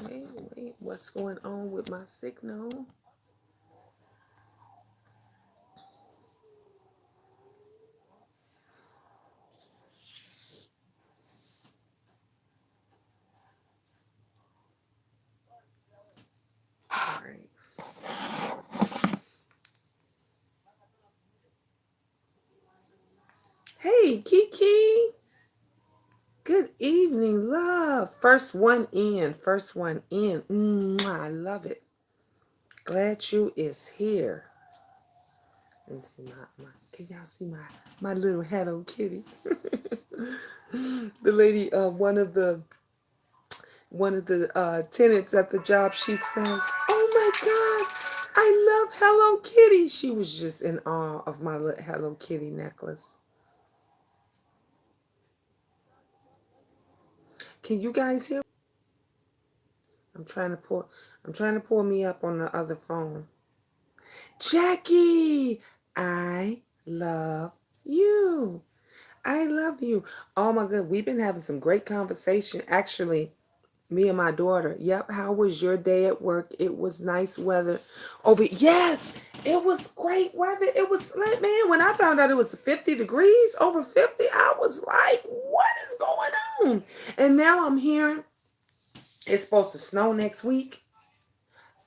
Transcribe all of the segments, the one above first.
Wait, what's going on with my signal? All right. Hey, Kiki. Good evening, love. First one in. First one in. I love it. Glad you is here. Let me see my can y'all see my little Hello Kitty? The lady, one of the tenants at the job, she says, "Oh my God, I love Hello Kitty." She was just in awe of my little Hello Kitty necklace. Can you guys hear? I'm trying to pull. I'm trying to pull me up on the other phone. Jackie, I love you. I love you. Oh my God, we've been having some great conversation. Actually, me and my daughter. Yep. How was your day at work? It was nice weather. Over. Yes, it was great weather. It was like, man, when I found out it was 50 degrees, over 50, I was like, what is going on? And now I'm hearing it's supposed to snow next week.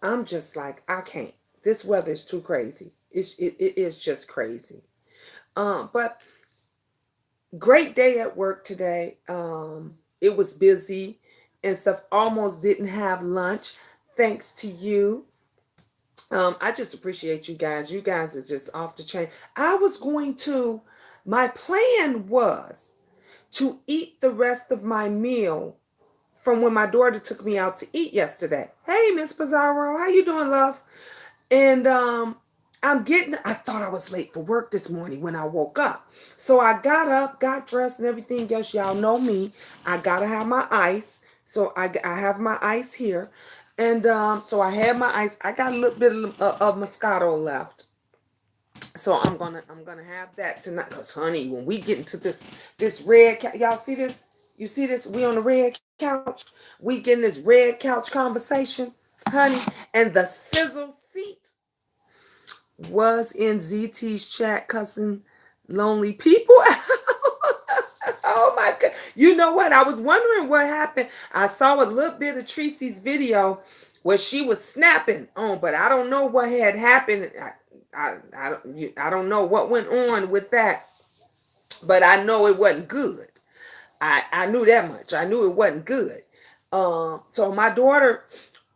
I'm just like, I can't. This weather is too crazy. It is just crazy. But great day at work today. It was busy and stuff. Almost didn't have lunch, thanks to you. I just appreciate you guys. You guys are just off the chain. I was going to. My plan was to eat the rest of my meal from when my daughter took me out to eat yesterday. Hey, Miss Pizarro, how you doing, love? And I thought I was late for work this morning when I woke up. So I got up, got dressed and everything else. Y'all know me. I got to have my ice. So I have my ice here. And so I had my ice. I got a little bit of Moscato left. So I'm gonna have that tonight. Cause honey, when we get into this y'all see this? You see this? We on the red couch. We getting this red couch conversation, honey. And the sizzle seat was in ZT's chat cussing lonely people. Oh my God. You know what? I was wondering what happened. I saw a little bit of Tracy's video where she was snapping on, but I don't know what had happened. I don't know what went on with that, but I know it wasn't good. I knew that much. I knew it wasn't good. So my daughter,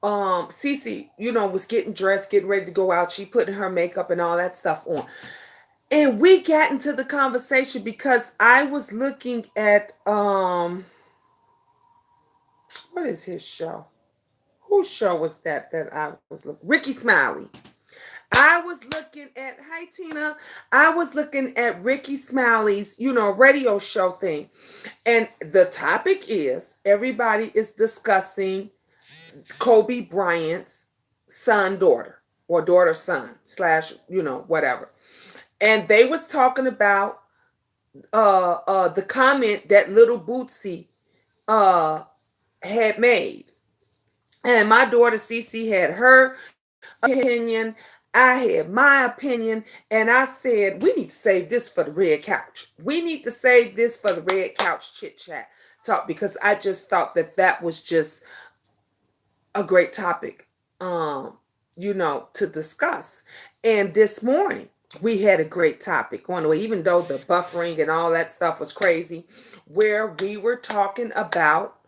Cece, was getting dressed, getting ready to go out. She putting her makeup and all that stuff on. And we got into the conversation because I was looking at what is his show? Whose show was that I was looking? Ricky Smiley. I was looking at hi Tina. I was looking at Ricky Smiley's, radio show thing. And the topic is everybody is discussing Kobe Bryant's son daughter or daughter son slash, whatever. And they was talking about the comment that little Bootsy uh had made. And my daughter Cece had her opinion. I had my opinion. And I said, we need to save this for the red couch. We need to save this for the red couch chit chat talk because I just thought that was just a great topic, to discuss. And this morning, we had a great topic on the way, even though the buffering and all that stuff was crazy, where we were talking about,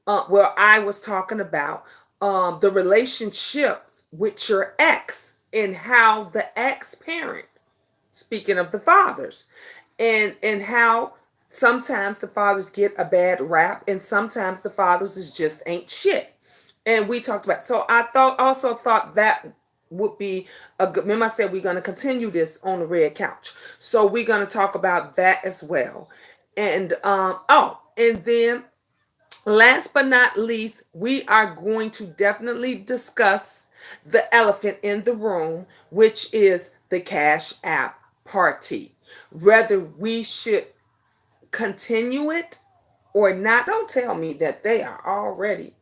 I was talking about the relationships with your ex and how the ex parent, speaking of the fathers, and how sometimes the fathers get a bad rap and sometimes the fathers is just ain't shit. And we talked about, so I thought that would be a good. Remember I said we're going to continue this on the red couch, so we're going to talk about that as well. And and then last but not least, we are going to definitely discuss the elephant in the room, which is the Cash App party. Whether we should continue it or not. Don't tell me that they are already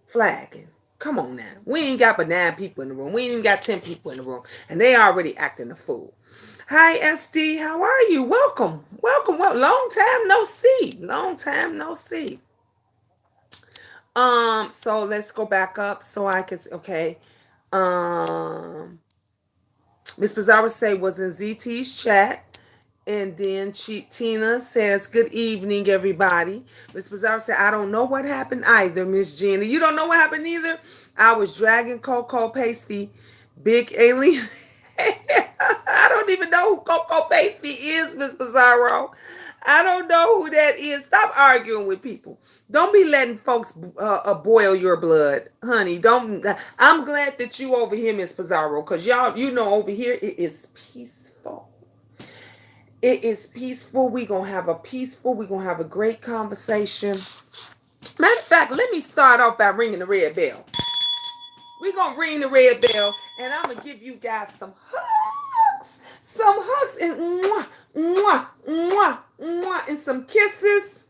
flagging. Come on now. We ain't got but 9 people in the room. We ain't even got 10 people in the room. And they already acting a fool. Hi, SD. How are you? Welcome. Welcome. Well, long time no see. Long time no see. So let's go back up so I can, okay. Um, Miss Pizarro say was in ZT's chat. And then Tina says, good evening, everybody. Miss Pizarro said, I don't know what happened either, Miss Gina. You don't know what happened either? I was dragging Coco Pasty, big alien. I don't even know who Coco Pasty is, Miss Pizarro. I don't know who that is. Stop arguing with people. Don't be letting folks boil your blood, honey. Don't. I'm glad that you over here, Miss Pizarro, because y'all, you know, over here it is peaceful. It is peaceful. We're gonna have a great conversation. Matter of fact, let me start off by ringing the red bell. We're gonna ring the red bell, and I'm gonna give you guys some hugs. Some hugs and mwah, mwah, mwah, mwah, and some kisses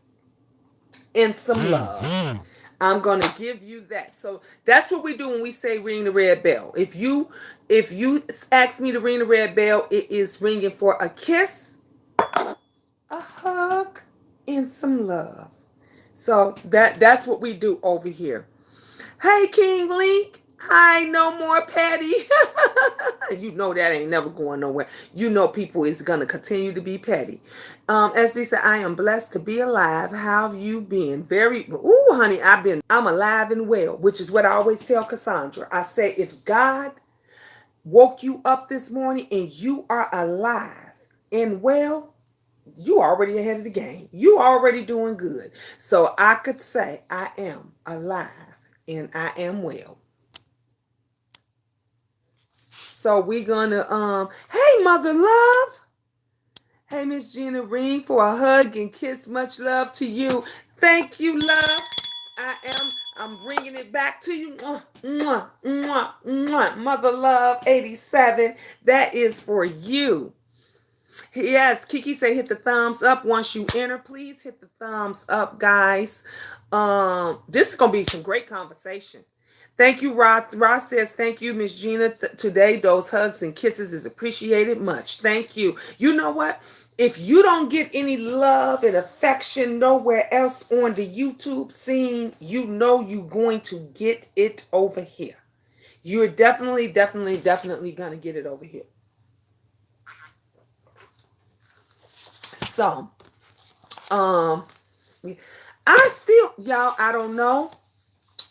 and some love. I'm gonna give you that. So that's what we do when we say ring the red bell. If you ask me to ring the red bell, it is ringing for a kiss, a hug, and some love. So that's what we do over here. Hey, King Link. Hi, no more petty. You know that ain't never going nowhere. You know people is gonna continue to be petty. As they said, I am blessed to be alive. How have you been? Honey, I'm alive and well, which is what I always tell Cassandra. I say, if God woke you up this morning and you are alive and well, you already ahead of the game. You already doing good. So I could say I am alive and I am well. So we're gonna hey Mother Love. Hey Miss Gina Ring for a hug and kiss. Much love to you. Thank you, love. I'm bringing it back to you. Mwah, mwah, mwah, mwah. Mother Love 87. That is for you. Yes, Kiki say hit the thumbs up once you enter. Please hit the thumbs up, guys. This is gonna be some great conversation. Thank you, Rod. Rod says, thank you, Miss Gina. Today, those hugs and kisses is appreciated much. Thank you. You know what? If you don't get any love and affection nowhere else on the YouTube scene, you know you're going to get it over here. You're definitely going to get it over here. So, I don't know.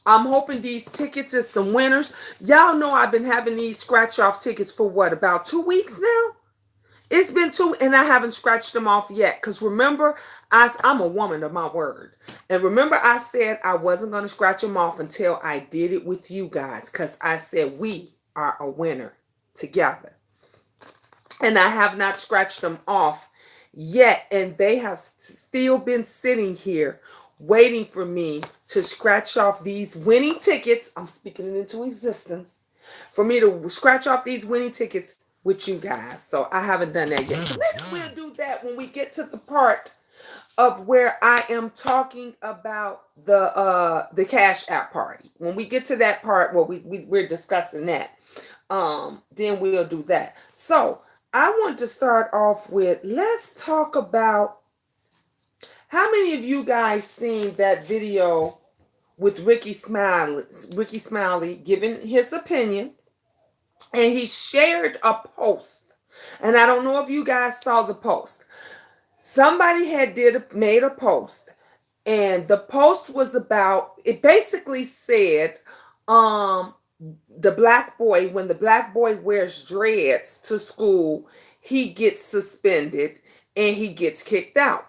I'm hoping these tickets is some winners. Y'all know I've been having these scratch off tickets for what, about 2 weeks now? It's been 2 and I haven't scratched them off yet. Because remember, I'm a woman of my word. And remember I said I wasn't going to scratch them off until I did it with you guys. Because I said we are a winner together. And I have not scratched them off yet. And they have still been sitting here waiting for me to scratch off these winning tickets. I'm speaking it into existence. For me to scratch off these winning tickets with you guys. So I haven't done that yet. So maybe we'll do that when we get to the part of where I am talking about the Cash App party. When we get to that part where we're discussing that, then we'll do that. So I want to start off with, let's talk about, how many of you guys seen that video with Ricky Smiley giving his opinion? And he shared a post. And I don't know if you guys saw the post. Somebody had made a post. And the post was about, it basically said, the black boy, when the black boy wears dreads to school, he gets suspended and he gets kicked out.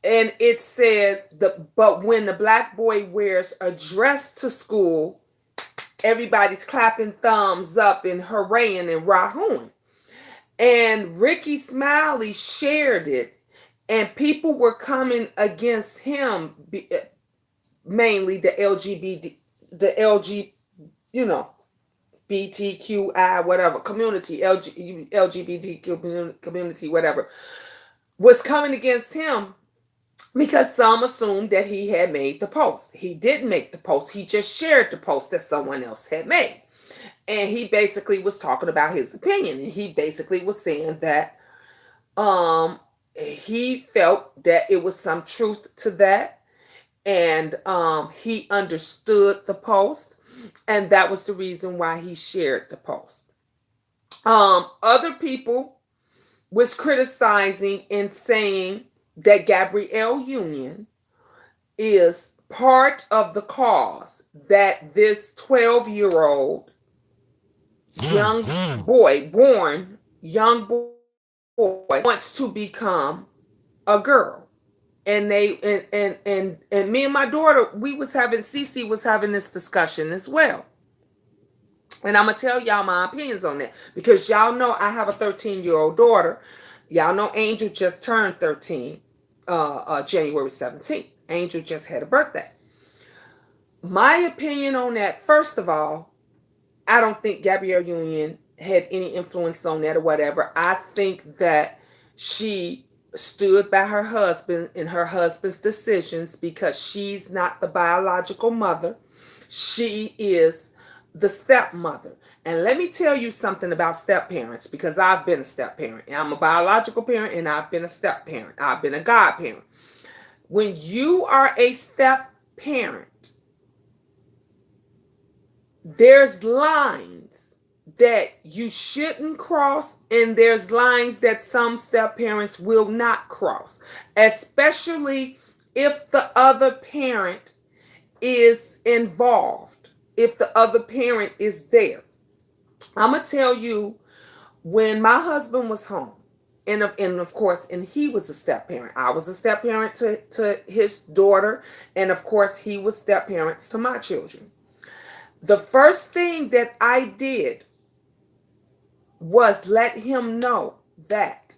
And it said, but when the black boy wears a dress to school, everybody's clapping thumbs up and hooraying and rahooing. And Ricky Smiley shared it, and people were coming against him, mainly the BTQI, whatever, community, LGBTQ community, whatever, was coming against him because some assumed that he had made the post. He didn't make the post. He just shared the post that someone else had made. And he basically was talking about his opinion. And he basically was saying that he felt that it was some truth to that. And he understood the post. And that was the reason why he shared the post. Other people was criticizing and saying that Gabrielle Union is part of the cause that this 12-year-old young boy, born young boy, wants to become a girl. And they and me and my daughter, we was having Cece was having this discussion as well. And I'm gonna tell y'all my opinions on that because y'all know I have a 13-year-old daughter. Y'all know Angel just turned 13, January 17th. Angel just had a birthday. My opinion on that, first of all, I don't think Gabrielle Union had any influence on that or whatever. I think that she stood by her husband and her husband's decisions because she's not the biological mother. She is the stepmother. And let me tell you something about step parents because I've been a step parent. I'm a biological parent and I've been a step parent. I've been a godparent. When you are a step parent, there's lines that you shouldn't cross, and there's lines that some step parents will not cross, especially if the other parent is involved, if the other parent is there. I'm going to tell you, when my husband was home, and of course, and he was a step parent. I was a step parent to his daughter, and of course, he was step parents to my children. The first thing that I did was let him know that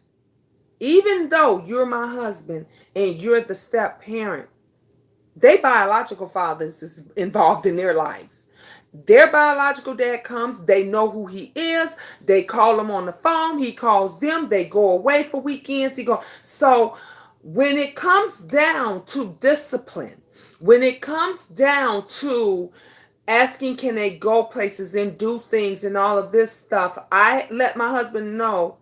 even though you're my husband and you're the step parent, their biological fathers is involved in their lives. Their biological dad comes, they know who he is, they call him on the phone, he calls them, they go away for weekends, so when it comes down to discipline, when it comes down to asking can they go places and do things and all of this stuff, I let my husband know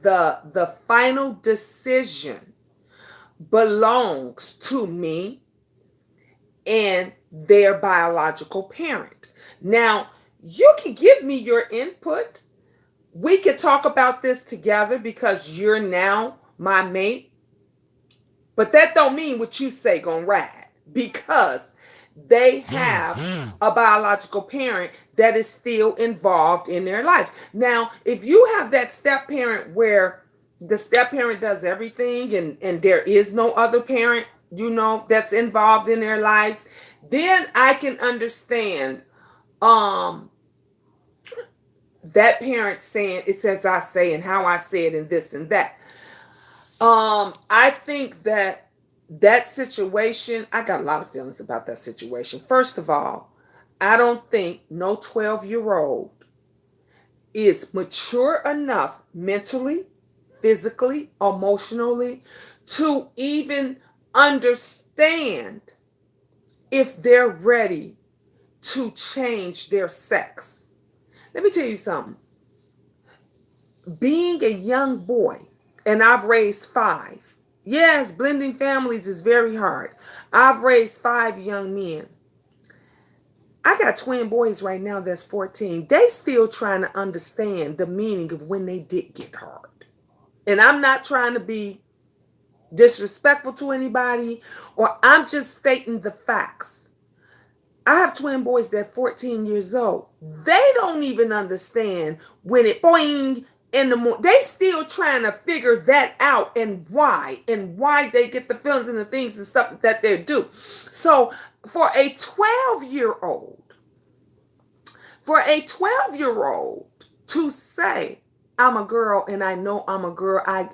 the final decision belongs to me and their biological parent. Now, you can give me your input. We could talk about this together because you're now my mate. But that don't mean what you say gonna ride because they have a biological parent that is still involved in their life. Now, if you have that step parent where the step parent does everything and there is no other parent, that's involved in their lives, then I can understand that parent saying it's as I say and how I say it and this and that. I think that situation, I got a lot of feelings about that situation. First of all, I don't think no 12-year-old is mature enough mentally, physically, emotionally to even understand if they're ready to change their sex. Let me tell you something. Being a young boy, and I've raised 5. Yes, blending families is very hard. I've raised 5 young men. I got twin boys right now that's 14. They still trying to understand the meaning of when they did get hard. And I'm not trying to be disrespectful to anybody, or I'm just stating the facts. I have twin boys that 14 years old. They don't even understand when it boing in the morning. They still trying to figure that out and why they get the feelings and the things and stuff that they do. So for a 12-year-old, to say I'm a girl and I know I'm a girl, I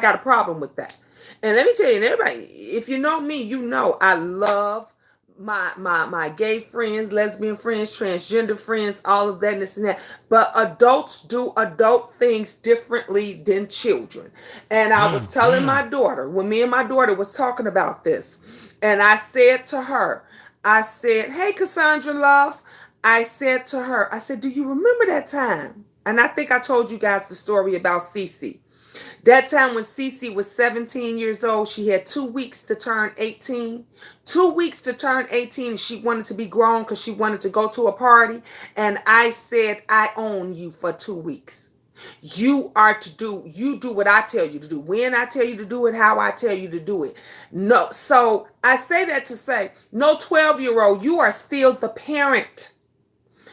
got a problem with that. And let me tell you, and everybody, if you know me, you know I love my gay friends, lesbian friends, transgender friends, all of that and this and that. But adults do adult things differently than children. And I was telling my daughter, when me and my daughter was talking about this, and I said to her, I said, "Hey, Cassandra love," I said to her, I said, "Do you remember that time?" And I think I told you guys the story about Cece. That time when Cece was 17 years old, she had 2 weeks to turn 18. 2 weeks to turn 18, and she wanted to be grown because she wanted to go to a party. And I said, "I own you for 2 weeks. You do what I tell you to do. When I tell you to do it, how I tell you to do it." No, so I say that to say, no 12-year-old, you are still the parent.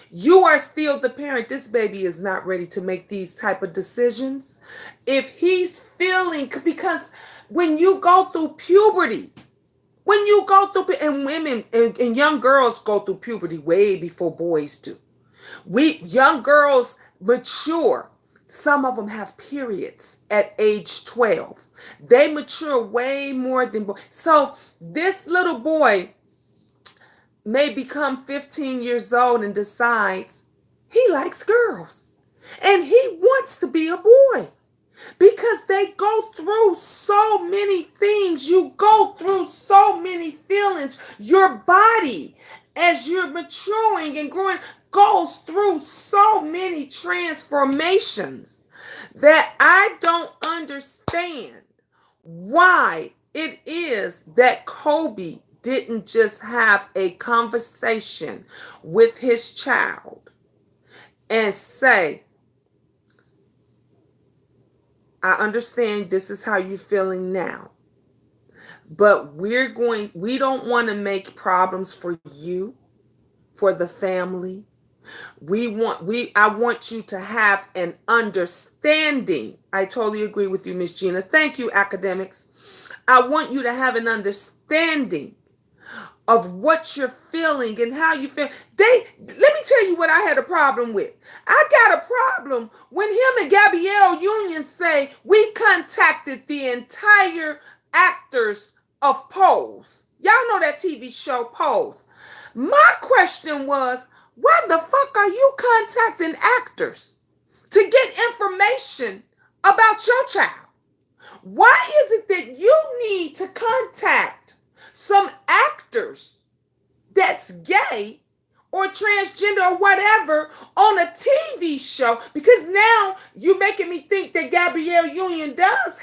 You are still the parent. This baby is not ready to make these type of decisions. If he's feeling, because when you go through puberty, when you go through, and women and young girls go through puberty way before boys do. We young girls mature. Some of them have periods at age 12. They mature way more than boys. So this little boy may become 15 years old and decides he likes girls and he wants to be a boy, because they go through so many things. You go through so many feelings. Your body, as you're maturing and growing, goes through so many transformations that I don't understand why it is that Kobe didn't just have a conversation with his child and say, "I understand this is how you're feeling now, but we don't want to make problems for you, for the family. I want you to have an understanding." I totally agree with you, Miss Gina. Thank you, academics. "I want you to have an understanding of what you're feeling and how you feel." Let me tell you what I had a problem with. I got a problem when him and Gabrielle Union say, "We contacted the entire actors of Pose." Y'all know that TV show Pose. My question was, why the fuck are you contacting actors to get information about your child? Why is it that you need to contact some actors that's gay or transgender or whatever on a TV show? Because now you're making me think that Gabrielle Union does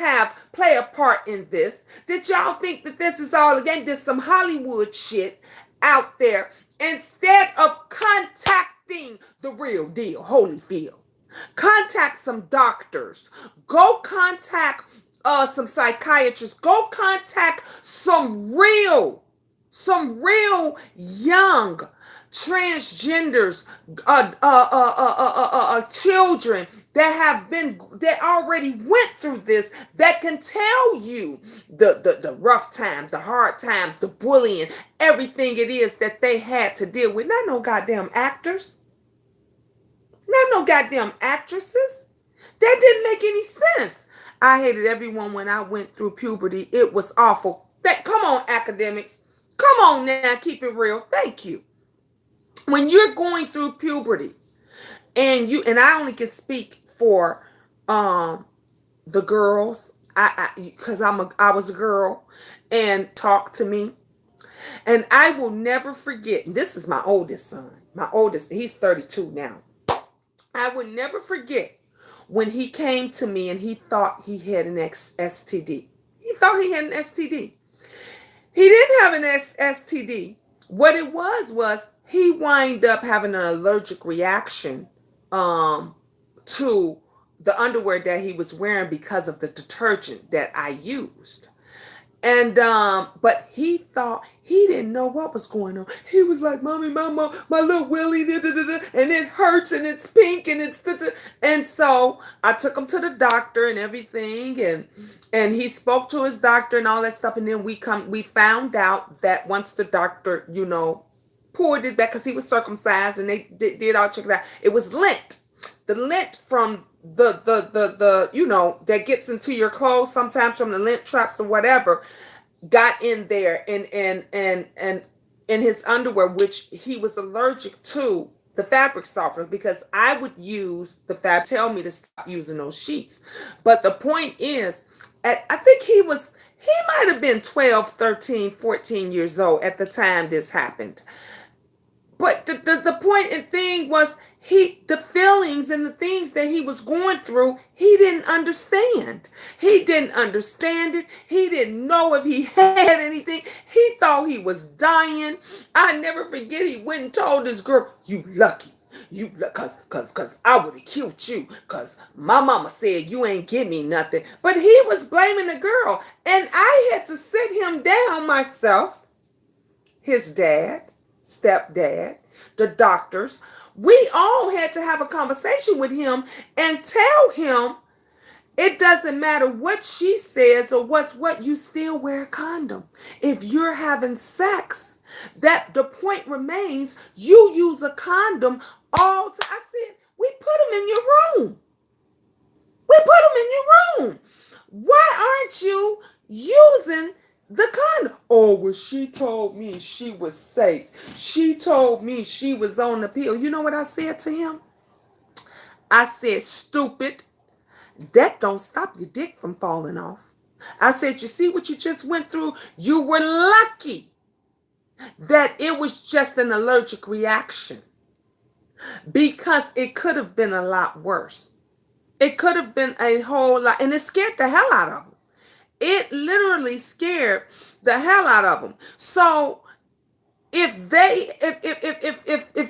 play a part in this. That y'all think that this is all, again, there's some Hollywood shit out there, instead of contacting the real deal, Holyfield. Contact some doctors. Go contact some psychiatrists. Go contact some real young transgenders, children that already went through this, that can tell you the rough time, the hard times, the bullying, everything it is that they had to deal with. Not no goddamn actors. Not no goddamn actresses. That didn't make any sense. I hated everyone when I went through puberty. It was awful. Come on, academics. Come on now, keep it real. Thank you. When you're going through puberty, and I only can speak for the girls, because I was a girl, and talk to me, and I will never forget. This is my oldest son. My oldest, he's 32 now. I would never forget when he came to me and he thought he had an STD. He thought he had an STD. He didn't have an STD. What it was he wind up having an allergic reaction to the underwear that he was wearing because of the detergent that I used. And but he thought, he didn't know what was going on. He was like, "Mommy, my little willy, da, da, da, da, and it hurts and it's pink and it's da, da." And so I took him to the doctor and everything, and he spoke to his doctor and all that stuff. And then we found out that once the doctor, poured it back, because he was circumcised, and they did all check it out. It was lint. The lint from the that gets into your clothes sometimes from the lint traps or whatever got in there, and in his underwear, which he was allergic to the fabric softener, because I would use the fabric tell me to stop using those sheets. But the point is, I think he might have been 12, 13, 14 years old at the time this happened. But the point and thing was, the feelings and the things that he was going through, he didn't understand. He didn't understand it. He didn't know if he had anything. He thought he was dying. I never forget, he went and told this girl, "You lucky. Cause I would have killed you. Cause my mama said you ain't give me nothing." But he was blaming the girl. And I had to sit him down myself, his dad, stepdad, the doctors. We all had to have a conversation with him and tell him it doesn't matter what she says or what, you still wear a condom. If you're having sex, that the point remains, you use a condom all time. I said, we put them in your room. We put them in your room. Why aren't you using the condom? Oh, well, she told me she was safe. She told me she was on the pill. You know what I said to him? I said, "Stupid, that don't stop your dick from falling off." I said, "You see what you just went through? You were lucky that it was just an allergic reaction, because it could have been a lot worse. It could have been a whole lot, and it scared the hell out of him. It literally scared the hell out of them. So if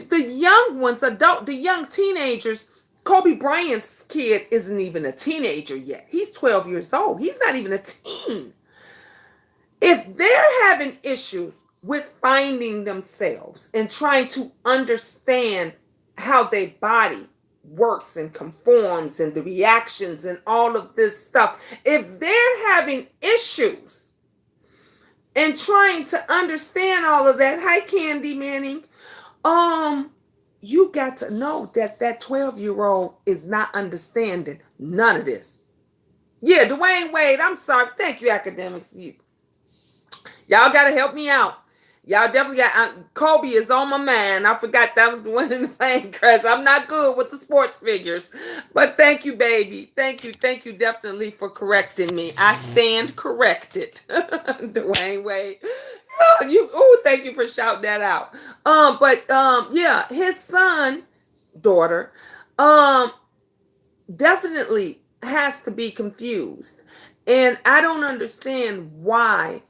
the young ones, the young teenagers, Kobe Bryant's kid isn't even a teenager yet. He's 12 years old. He's not even a teen. If they're having issues with finding themselves and trying to understand how their body works and conforms and the reactions and all of this stuff, if they're having issues and trying to understand all of that, hi Candy Manning, you got to know that that 12-year-old is not understanding none of this. Yeah, Dwayne Wade, I'm sorry. Thank you, academics. Y'all got to help me out. Y'all definitely got, Kobe is on my mind. I forgot that was the one in the plane crash. I'm not good with the sports figures. But thank you, baby. Thank you definitely for correcting me. I stand corrected. Dwayne Wade. Thank you for shouting that out. Yeah, his son, daughter, definitely has to be confused. And I don't understand why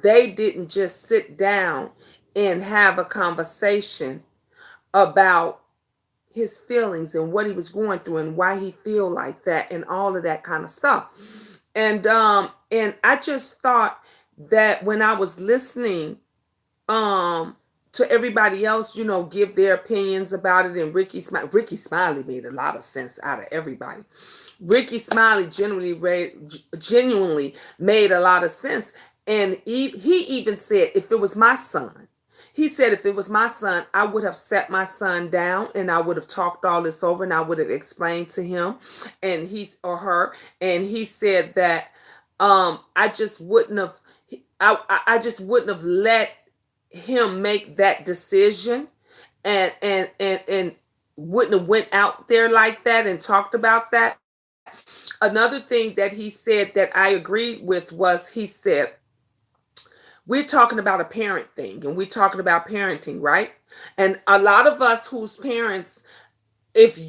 they didn't just sit down and have a conversation about his feelings and what he was going through and why he feel like that and all of that kind of stuff. And I just thought that when I was listening to everybody else, give their opinions about it, and Ricky Smiley made a lot of sense out of everybody. Ricky Smiley genuinely made a lot of sense. And he even said, if it was my son, I would have set my son down and I would have talked all this over and I would have explained to him and her. And he said that I just wouldn't have let him make that decision and wouldn't have went out there like that and talked about that. Another thing that he said that I agreed with was, he said, we're talking about a parent thing and we're talking about parenting, right? And a lot of us whose parents, if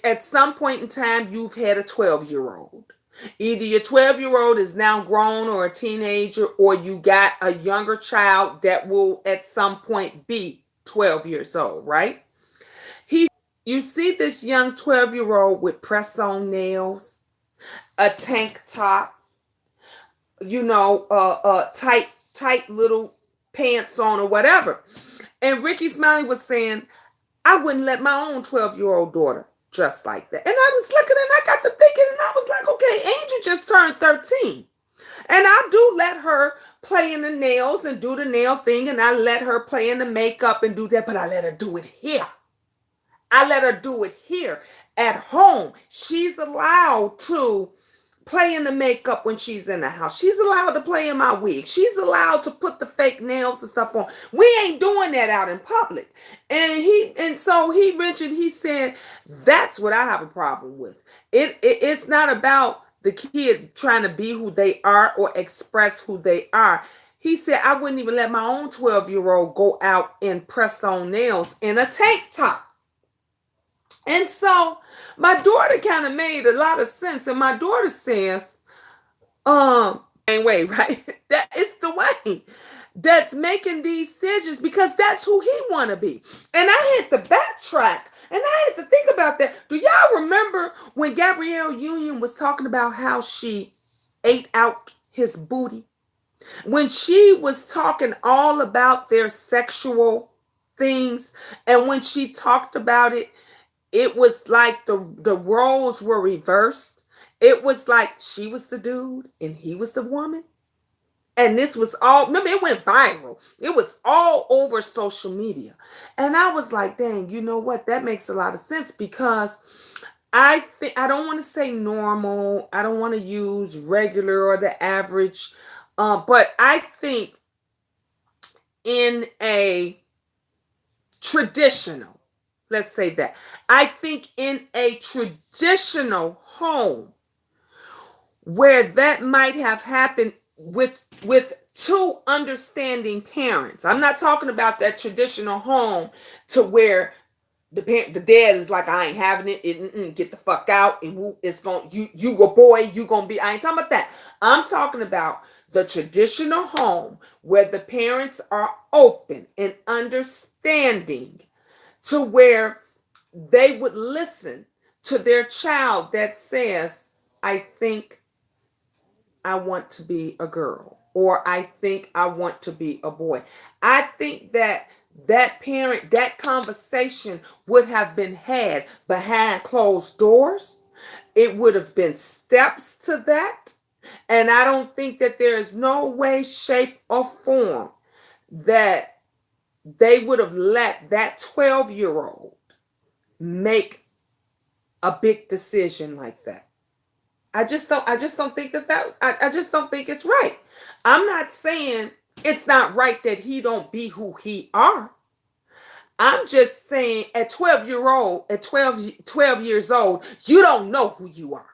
at some point in time you've had a 12-year-old, either your 12-year-old is now grown or a teenager, or you got a younger child that will at some point be 12 years old, right? You see this young 12-year-old with press-on nails, a tank top, tight little pants on or whatever. And Ricky Smiley was saying, I wouldn't let my own 12-year-old daughter dress like that. And I was looking and I got to thinking and I was like, okay, Angel just turned 13. And I do let her play in the nails and do the nail thing, and I let her play in the makeup and do that, but I let her do it here. I let her do it here at home. She's allowed to play in the makeup when she's in the house. She's allowed to play in my wig. She's allowed to put the fake nails and stuff on. We ain't doing that out in public. And so he mentioned, he said, that's what I have a problem with. It's not about the kid trying to be who they are or express who they are. He said, I wouldn't even let my own 12-year-old go out and press on nails in a tank top. And so my daughter kind of made a lot of sense. And my daughter says, same way, right? That is the way that's making these decisions because that's who he want to be. And I had to backtrack and I had to think about that. Do y'all remember when Gabrielle Union was talking about how she ate out his booty? When she was talking all about their sexual things, and when she talked about it, it was like the roles were reversed. It was like she was the dude and he was the woman. And this was all, remember, it went viral. It was all over social media. And I was like, dang, you know what? That makes a lot of sense because I think, I don't want to say normal. I don't want to use regular or the average. But I think in a traditional, let's say that. I think in a traditional home where that might have happened with two understanding parents. I'm not talking about that traditional home to where the dad is like, I ain't having it, get the fuck out, and it's going, you a boy, you gonna be, I ain't talking about that. I'm talking about the traditional home where the parents are open and understanding to where they would listen to their child that says, I think I want to be a girl, or I think I want to be a boy. I think that that parent, that conversation would have been had behind closed doors. It would have been steps to that. And I don't think that there is no way, shape, or form that they would have let that 12-year-old make a big decision like that. I just don't think I just don't think it's right. I'm not saying it's not right that he don't be who he are. I'm just saying at 12 years old, you don't know who you are.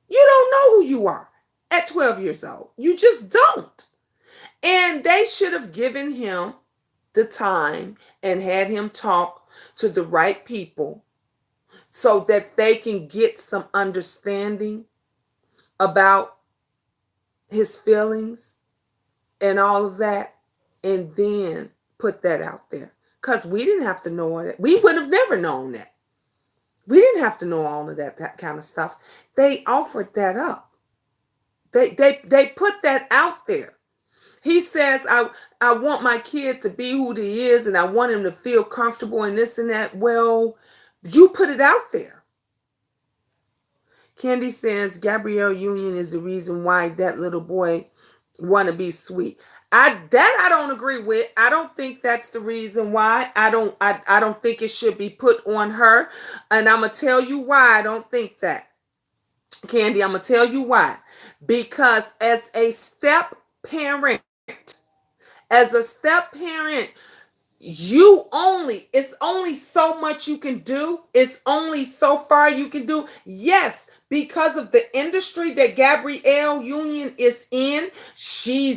You don't know who you are at 12 years old. You just don't. And they should have given him the time and had him talk to the right people so that they can get some understanding about his feelings and all of that, and then put that out there. Because we didn't have to know it. We would have never known that. We didn't have to know all of that kind of stuff. They offered that up. They put that out there. He says, I want my kid to be who he is and I want him to feel comfortable and this and that. Well, you put it out there. Candy says Gabrielle Union is the reason why that little boy want to be sweet. I don't agree with. I don't think that's the reason why. I don't think it should be put on her. And I'm gonna tell you why I don't think that. Candy, I'm gonna tell you why. Because as a step parent, it's only so much you can do. It's only so far you can do. Yes, because of the industry that Gabrielle Union is in, she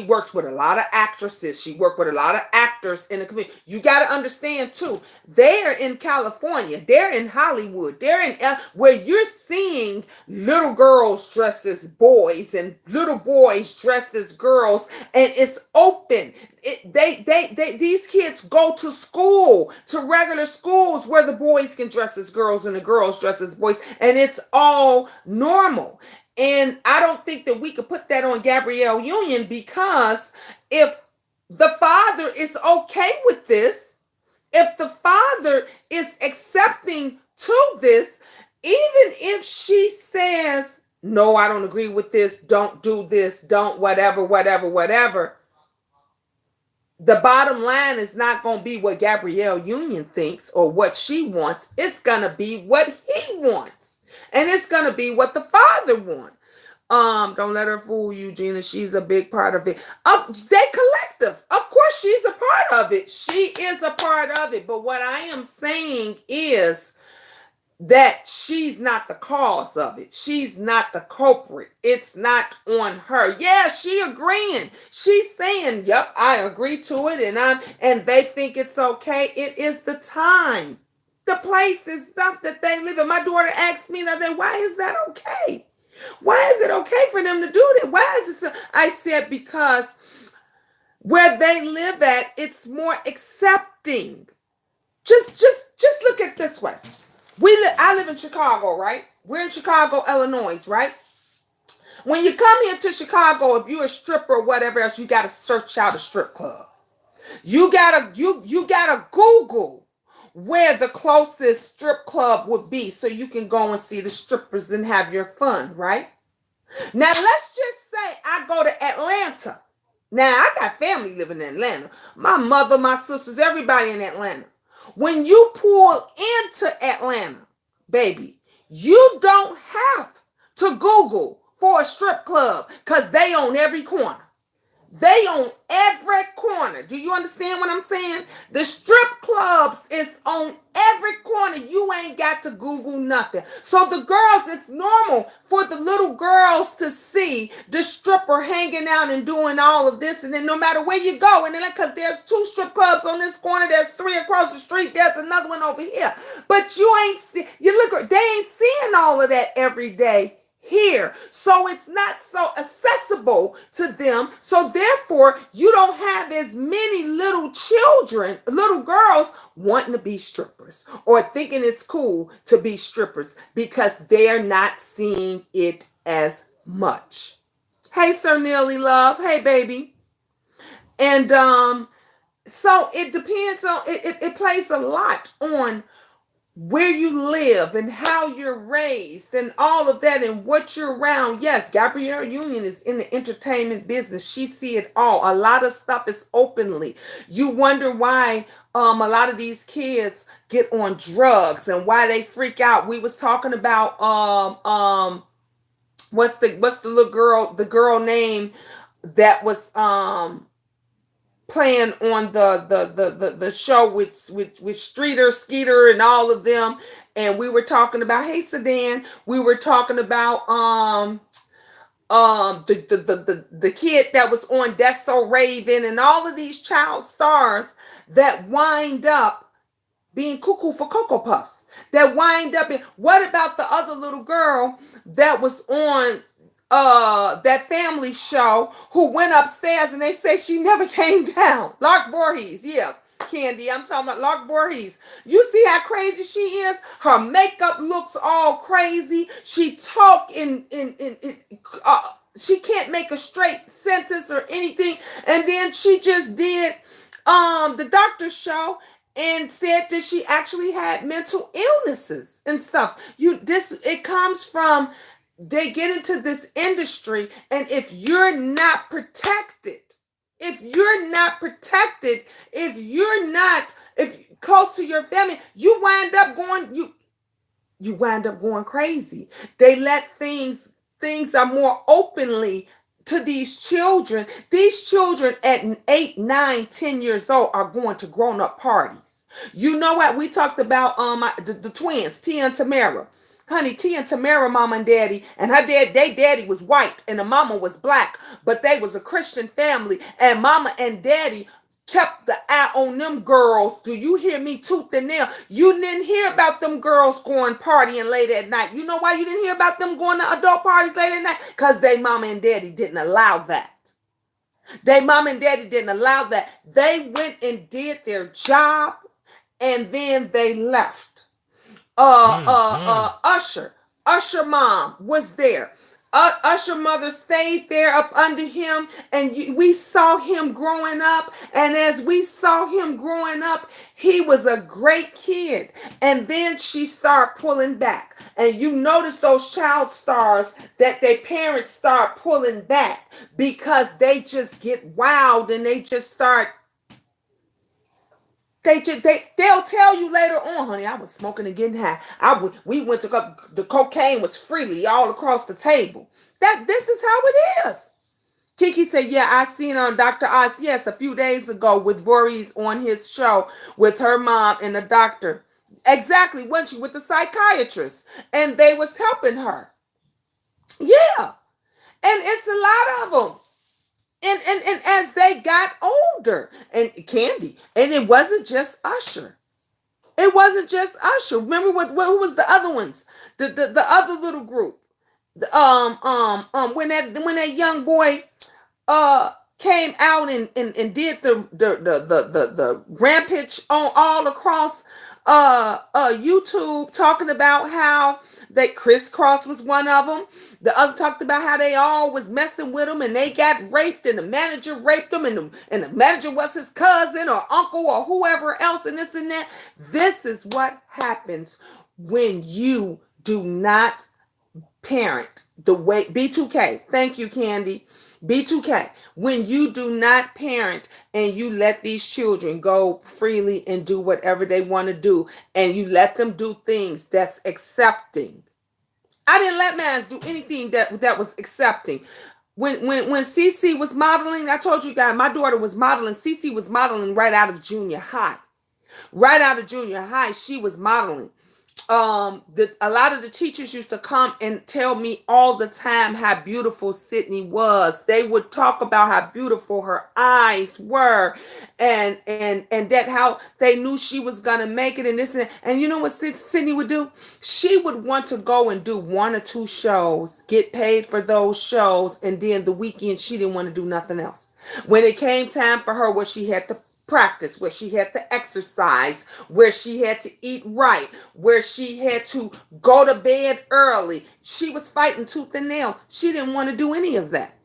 works with a lot of actresses. She worked with a lot of actors in the community. You got to understand too, they're in California, they're in Hollywood, they're in where you're seeing little girls dressed as boys and little boys dressed as girls, and it's open. These kids go to school, to regular schools where the boys can dress as girls and the girls dress as boys, and it's all normal. And I don't think that we could put that on Gabrielle Union, because if the father is okay with this, if the father is accepting to this, even if she says, no, I don't agree with this, don't do this, don't whatever, the bottom line is not going to be what Gabrielle Union thinks or what she wants. It's going to be what he wants. And it's gonna be what the father wants. Don't let her fool you, Gina. She's a big part of it. They collective. Of course, she's a part of it. She is a part of it. But what I am saying is that she's not the cause of it. She's not the culprit. It's not on her. Yeah, she agreeing. She's saying, "Yep, I agree to it," and they think it's okay. It is the time, the place, is stuff that they live in. My daughter asked me the other day, "Why is that okay? Why is it okay for them to do that? Why is it so?" I said, because where they live at, it's more accepting. Just look at it this way. I live in Chicago, right? We're in Chicago, Illinois, right? When you come here to Chicago, if you're a stripper or whatever else, you gotta search out a strip club. You gotta Google where the closest strip club would be so you can go and see the strippers and have your fun, right? Now let's just say I go to Atlanta. Now I got family living in Atlanta. My mother, my sisters, everybody in Atlanta. When you pull into Atlanta, baby, you don't have to Google for a strip club because they own every corner. They on every corner. Do you understand what I'm saying? The strip clubs is on every corner. You ain't got to Google nothing. So the girls, it's normal for the little girls to see the stripper hanging out and doing all of this. And then no matter where you go, and then because there's 2 strip clubs on this corner, there's 3 across the street, there's another one over here. But you ain't see, you look, they ain't seeing all of that every day here. So it's not so accessible to them. So therefore, you don't have as many little children, little girls wanting to be strippers or thinking it's cool to be strippers because they're not seeing it as much. Hey, Sir Neely Love. Hey, baby. And so it depends on it plays a lot on where you live and how you're raised and all of that and what you're around. Yes, Gabrielle Union is in the entertainment business. She see it all. A lot of stuff is openly. You wonder why a lot of these kids get on drugs and why they freak out. We was talking about what's the little girl, the girl name that was playing on the show with Streeter, Skeeter, and all of them. And we were talking about, hey Sedan, we were talking about the kid that was on That's So Raven and all of these child stars that wind up being cuckoo for Cocoa Puffs. That wind up in, what about the other little girl that was on that family show who went upstairs and they say she never came down? Lark Voorhees, yeah. Candy, I'm talking about Lark Voorhees. You see how crazy she is? Her makeup looks all crazy. She talk in she can't make a straight sentence or anything. And then she just did the doctor show and said that she actually had mental illnesses and stuff. It comes from, they get into this industry, and if you're not protected, if close to your family, you wind up going crazy. They let things are more openly to these children. These children at 8, 9, 10 years old are going to grown-up parties. You know what? We talked about the twins, Tia and Tamara. Honey, Tia and Tamara, mama and daddy, and her daddy was white and the mama was black, but they was a Christian family, and mama and daddy kept the eye on them girls. Do you hear me, tooth and nail? You didn't hear about them girls going partying late at night. You know why you didn't hear about them going to adult parties late at night? Because they mama and daddy didn't allow that. They mama and daddy didn't allow that. They went and did their job and then they left. Usher mom was there. Usher mother stayed there up under him, and we saw him growing up. And as we saw him growing up, he was a great kid. And then she started pulling back. And you notice those child stars that their parents start pulling back because they just get wild and they just start They'll tell you later on, honey, I was smoking and getting high. We went to go, the cocaine was freely all across the table. This is how it is. Kiki said, yeah, I seen her on Dr. Oz, yes, a few days ago with Voorhees on his show with her mom and the doctor. Exactly, when she with the psychiatrist. And they was helping her. Yeah. And it's a lot of them. And as they got older, and Candy, and it wasn't just Usher. It wasn't just Usher. Remember who was the other ones? The other little group. When that young boy came out and did the rampage on all across YouTube, talking about how that Criss Cross was one of them. The other talked about how they all was messing with him and they got raped and the manager raped them and the manager was his cousin or uncle or whoever else and this and that. This is what happens when you do not parent the way B2K. Thank you, Candy. B2K. When you do not parent and you let these children go freely and do whatever they want to do, and you let them do things that's accepting. I didn't let mans do anything that was accepting. When Cece was modeling, I told you guys, my daughter was modeling. Cece was modeling right out of junior high. Right out of junior high, she was modeling. A lot of the teachers used to come and tell me all the time how beautiful Sydney was. They would talk about how beautiful her eyes were, and that how they knew she was gonna make it, and this and you know what Sydney would do? She would want to go and do one or two shows, get paid for those shows, and then the weekend she didn't want to do nothing else. When it came time for her, where she had to practice, where she had to exercise, where she had to eat right, where she had to go to bed early, she was fighting tooth and nail. She didn't want to do any of that.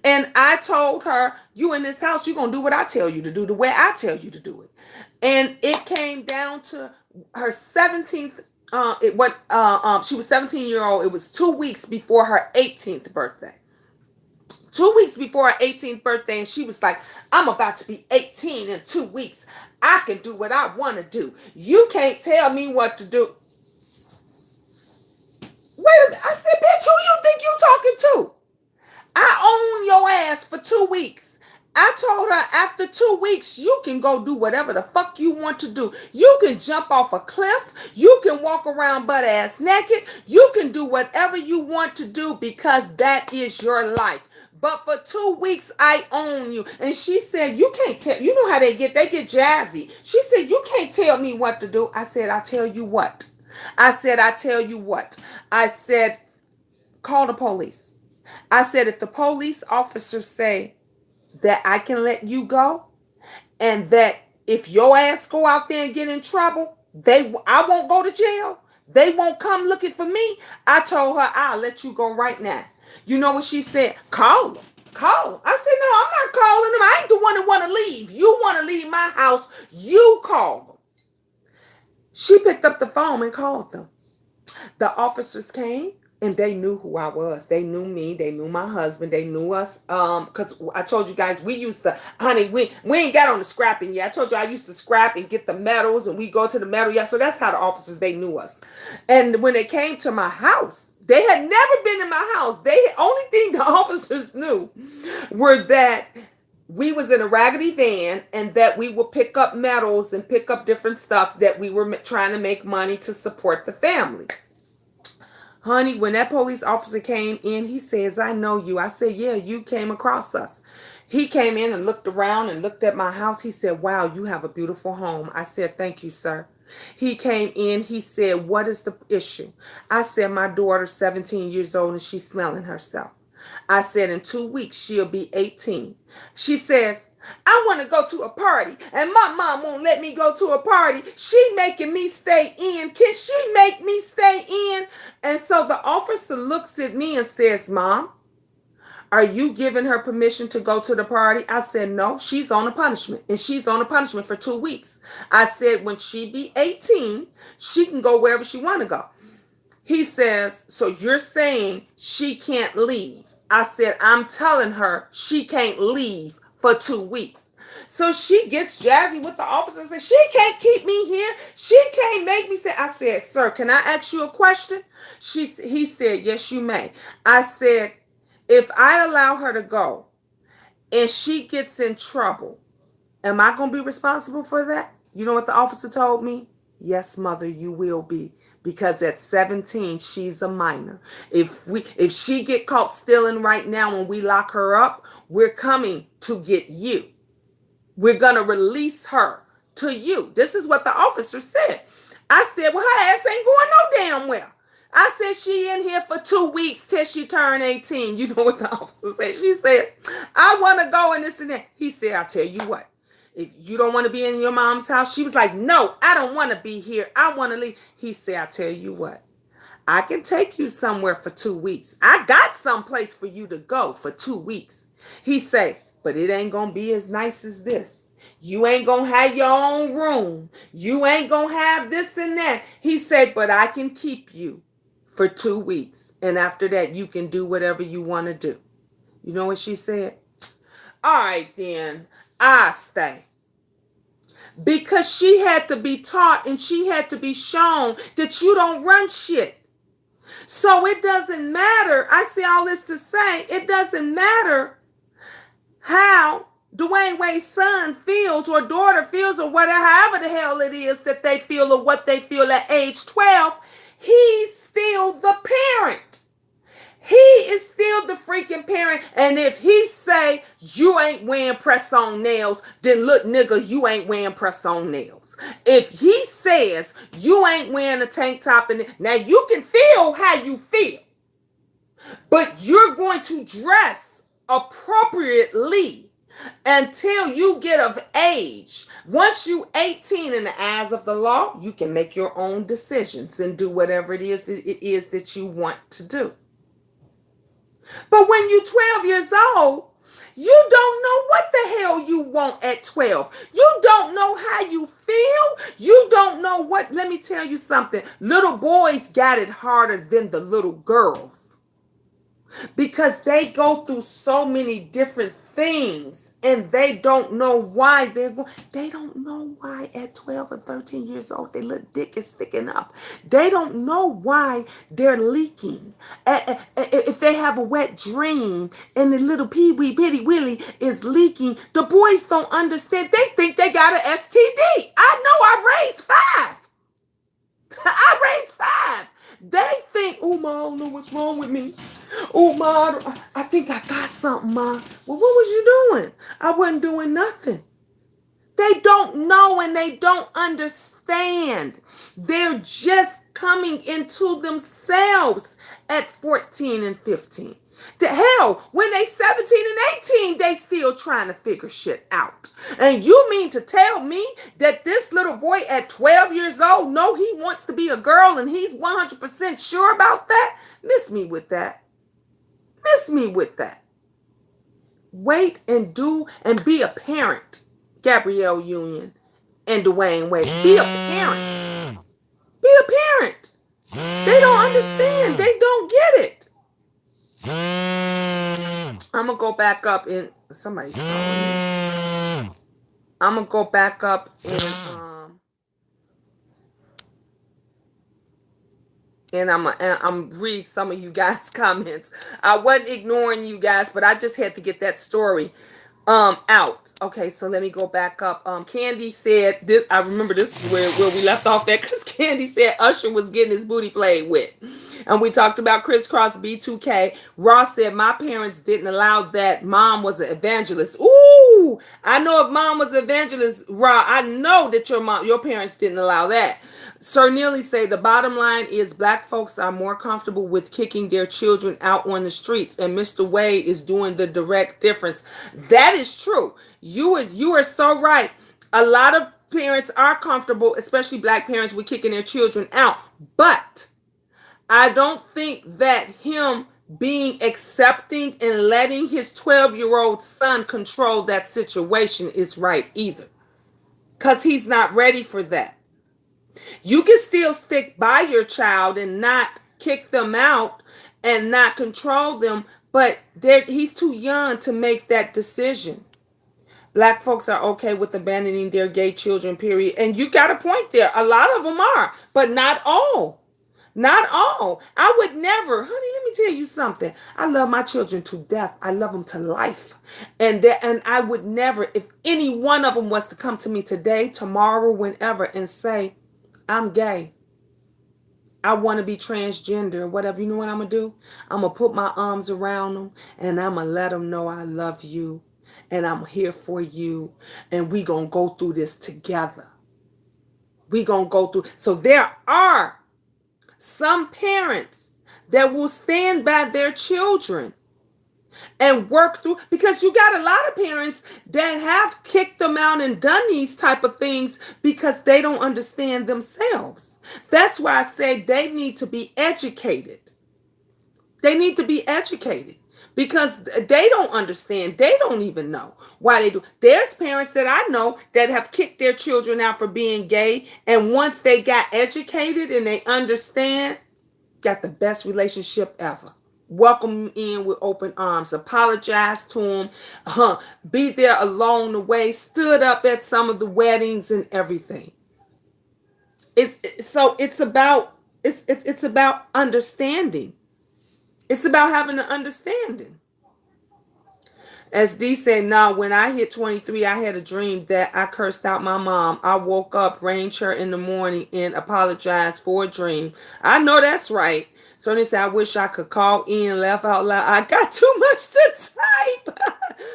And I told her, you in this house, you're going to do what I tell you to do, the way I tell you to do it. And it came down to her 17th, she was 17-year-old. It was 2 weeks before her 18th birthday. 2 weeks before her 18th birthday, and she was like, I'm about to be 18 in 2 weeks. I can do what I want to do. You can't tell me what to do. Wait a minute. I said, bitch, who you think you talking to? I own your ass for 2 weeks. I told her after 2 weeks, you can go do whatever the fuck you want to do. You can jump off a cliff. You can walk around butt ass naked. You can do whatever you want to do because that is your life. But for 2 weeks, I own you. And she said, you can't tell. You know how they get jazzy. She said, you can't tell me what to do. I said, I tell you what. I said, I tell you what. I said, call the police. I said, if the police officers say that I can let you go, and that if your ass go out there and get in trouble, I won't go to jail. They won't come looking for me. I told her, I'll let you go right now. You know what she said? Call them. Call them. I said, no, I'm not calling them. I ain't the one that want to leave. You want to leave my house. You call them. She picked up the phone and called them. The officers came. And they knew who I was. They knew me. They knew my husband. They knew us. Because I told you guys, we used to, honey, we ain't got on the scrapping yet. I told you I used to scrap and get the medals, and we go to the medal yard. So that's how the officers, they knew us. And when they came to my house, they had never been in my house. Only thing the officers knew were that we was in a raggedy van and that we would pick up medals and pick up different stuff that we were trying to make money to support the family. Honey, when that police officer came in, he says, I know you. I said, yeah, you came across us. He came in and looked around and looked at my house. He said, wow, you have a beautiful home. I said, thank you, sir. He came in. He said, what is the issue? I said, my daughter's 17 years old and she's smelling herself. I said, in 2 weeks, she'll be 18. She says, I want to go to a party and my mom won't let me go to a party. She making me stay in. Can she make me stay in? And so the officer looks at me and says, Mom, are you giving her permission to go to the party? I said, no, she's on a punishment, and she's on a punishment for 2 weeks. I said, when she be 18, she can go wherever she want to go. He says, so you're saying she can't leave? I said, I'm telling her she can't leave for 2 weeks. So she gets jazzy with the officer and says, she can't keep me here. She can't make me say. I said, sir, can I ask you a question? He said, yes, you may. I said, if I allow her to go and she gets in trouble, am I going to be responsible for that? You know what the officer told me? Yes, mother, you will be. Because at 17, she's a minor. If she get caught stealing right now and we lock her up, we're coming to get you. We're going to release her to you. This is what the officer said. I said, well, her ass ain't going no damn well. I said, she in here for 2 weeks till she turned 18. You know what the officer said? She says, I want to go and this and that. He said, I'll tell you what. If you don't want to be in your mom's house, she was like, no, I don't want to be here. I want to leave. He said, I'll tell you what. I can take you somewhere for 2 weeks. I got some place for you to go for 2 weeks. He say, but it ain't going to be as nice as this. You ain't going to have your own room. You ain't going to have this and that. He said, but I can keep you for 2 weeks. And after that, you can do whatever you want to do. You know what she said? All right, then, I stay. Because she had to be taught and she had to be shown that you don't run shit. So it doesn't matter. I say all this to say, it doesn't matter how Dwayne Wade's son feels or daughter feels or whatever, however the hell it is that they feel or what they feel at age 12. He's still the parent. He is still the freaking parent. And if he say you ain't wearing press-on nails, then look, nigga, you ain't wearing press-on nails. If he says you ain't wearing a tank top, and now you can feel how you feel, but you're going to dress appropriately until you get of age. Once you 18 in the eyes of the law, you can make your own decisions and do whatever it is that you want to do. But when you're 12 years old, you don't know what the hell you want at 12. You don't know how you feel. You don't know what. Let me tell you something. Little boys got it harder than the little girls because they go through so many different things and they don't know why they don't know why at 12 or 13 years old their little dick is sticking up. They don't know why they're leaking. If they have a wet dream and the little pee-wee bitty willy is leaking, the boys don't understand. They think they got an STD. I know, I raised 5. I raised 5. They think, oh, ma, I don't know what's wrong with me. Oh, ma, I think I got something, ma. Well, what was you doing? I wasn't doing nothing. They don't know and they don't understand. They're just coming into themselves at 14 and 15. The hell, when they 17 and 18, they still trying to figure shit out. And you mean to tell me that this little boy at 12 years old know he wants to be a girl and he's 100% sure about that? Miss me with that. Miss me with that. Wait and do and be a parent, Gabrielle Union and Dwayne Wade. Be a parent. Be a parent. They don't understand. They don't get it. I'm going to go back up in... Somebody's calling me. I'm going to go back up and I'm read some of you guys' comments. I wasn't ignoring you guys, but I just had to get that story out. Okay, so let me go back up. Candy said this. I remember this is where we left off at, because Candy said Usher was getting his booty played with. And we talked about Crisscross B2K. Ross said, my parents didn't allow that. Mom was an evangelist. Ooh, I know if mom was an evangelist, Ross, I know that your parents didn't allow that. Sir Neely said, the bottom line is black folks are more comfortable with kicking their children out on the streets. And Mr. Wade is doing the direct difference. That is true. You are so right. A lot of parents are comfortable, especially black parents, with kicking their children out. But I don't think that him being accepting and letting his 12-year-old son control that situation is right either. Because he's not ready for that. You can still stick by your child and not kick them out and not control them, but he's too young to make that decision. Black folks are okay with abandoning their gay children, period. And you got a point there. A lot of them are, but not all. Not all. I would never, honey, let me tell you something. I love my children to death. I love them to life. And I would never, if any one of them was to come to me today, tomorrow, whenever, and say, I'm gay, I want to be transgender, whatever, you know what I'm going to do? I'm going to put my arms around them and I'm going to let them know I love you and I'm here for you and we going to go through this together. We going to go through. So there are some parents that will stand by their children and work through, because you got a lot of parents that have kicked them out and done these type of things because they don't understand themselves. That's why I say they need to be educated. They need to be educated because they don't understand. They don't even know why they do. There's parents that I know that have kicked their children out for being gay, and once they got educated and they understand, got the best relationship ever. Welcome them in with open arms. Apologize to them. Be there along the way. Stood up at some of the weddings and everything. It's about understanding. It's about having an understanding. As D said, now when I hit 23, I had a dream that I cursed out my mom. I woke up, ranged her in the morning, and apologized for a dream. I know that's right. So they said, I wish I could call in, laugh out loud. I got too much to type.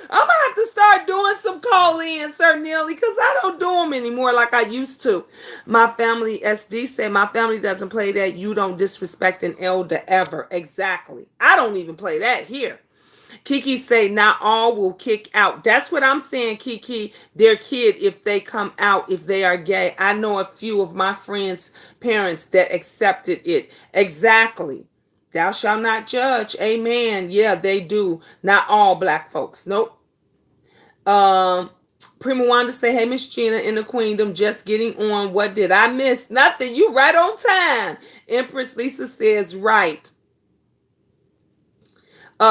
I'm going to have to start doing some call-ins, Sir Neely, because I don't do them anymore like I used to. My family, SD said, my family doesn't play that. You don't disrespect an elder ever. Exactly. I don't even play that here. Kiki say not all will kick out. That's what I'm saying, Kiki. Their kid, if they come out, if they are gay. I know a few of my friends' parents that accepted it. Exactly. Thou shalt not judge. Amen. Yeah, they do. Not all black folks. Nope. Prima Wanda say, hey, Miss Gina in the Queendom, just getting on. What did I miss? Nothing. You right on time. Empress Lisa says, right.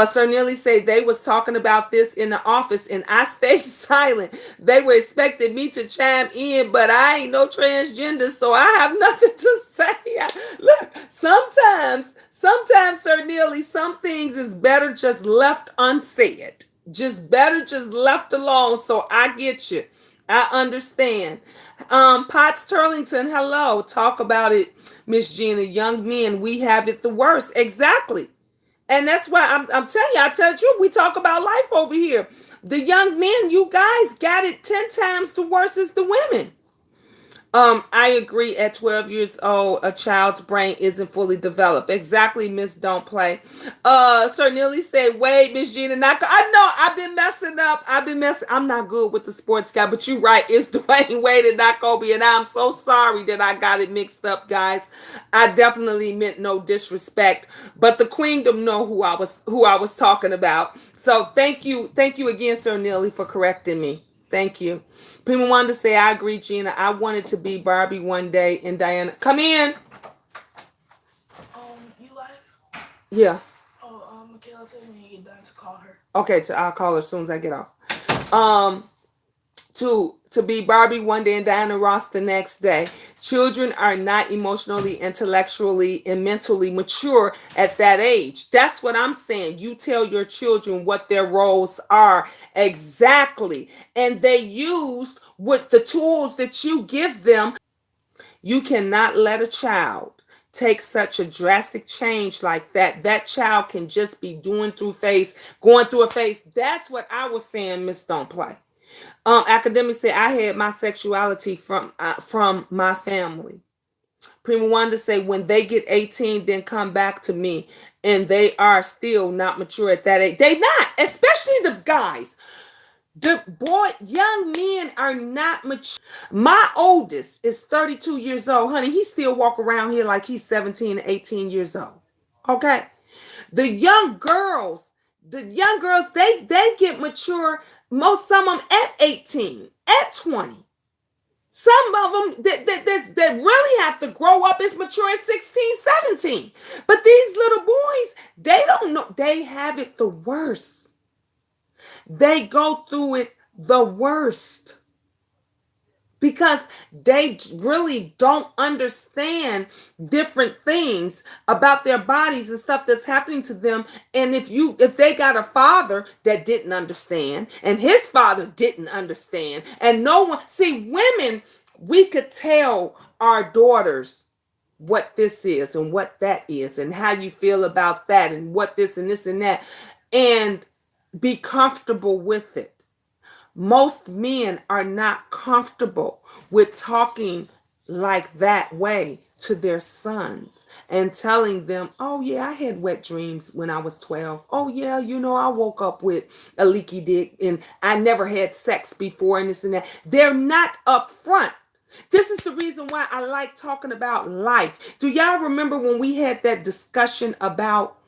Sir Neely say they was talking about this in the office and I stayed silent. They were expecting me to chime in, but I ain't no transgender, so I have nothing to say. Look, sometimes, Sir Neely, some things is better just left unsaid. Just better just left alone. So I get you. I understand. Potts Turlington, hello. Talk about it, Miss Gina. Young men, we have it the worst. Exactly. And that's why I'm telling you, I tell you, we talk about life over here. The young men, you guys got it 10 times the worse as the women. I agree. At 12 years old, a child's brain isn't fully developed. Exactly, Miss Don't Play. Sir Neely said, wait, Miss Gina, I know I've been messing up. I'm not good with the sports guy, but you're right. It's Dwayne Wade and not Kobe, and I'm so sorry that I got it mixed up, guys. I definitely meant no disrespect, but the Queendom know who I was talking about. So thank you again, Sir Neely, for correcting me. Thank you. People wanted to say, I agree, Gina. I wanted to be Barbie one day and Diana. Come in. You live? Yeah. Oh, Michaela said when you get done to call her. Okay, I'll call her as soon as I get off. To be Barbie one day and Diana Ross the next day. Children are not emotionally, intellectually, and mentally mature at that age. That's what I'm saying. You tell your children what their roles are exactly, and they used with the tools that you give them. You cannot let a child take such a drastic change like that. That child can just be going through a phase. That's what I was saying, Miss Don't Play. Academics say I had my sexuality from my family. Prima Wanda say when they get 18, then come back to me, and they are still not mature at that age. They not, especially the guys. The young men are not mature. My oldest is 32 years old, honey. He still walk around here like he's 17, 18 years old. Okay, the young girls, they get mature. Some of them at 18, at 20. Some of them that really have to grow up is mature at 16, 17. But these little boys, they don't know. They have it the worst. They go through it The worst. Because they really don't understand different things about their bodies and stuff that's happening to them. And if they got a father that didn't understand and his father didn't understand, and no one, see, women, we could tell our daughters what this is and what that is and how you feel about that and what this and this and that, and be comfortable with it. Most men are not comfortable with talking like that way to their sons and telling them, oh, yeah, I had wet dreams when I was 12. Oh, yeah, I woke up with a leaky dick and I never had sex before and this and that. They're not upfront. This is the reason why I like talking about life. Do y'all remember when we had that discussion about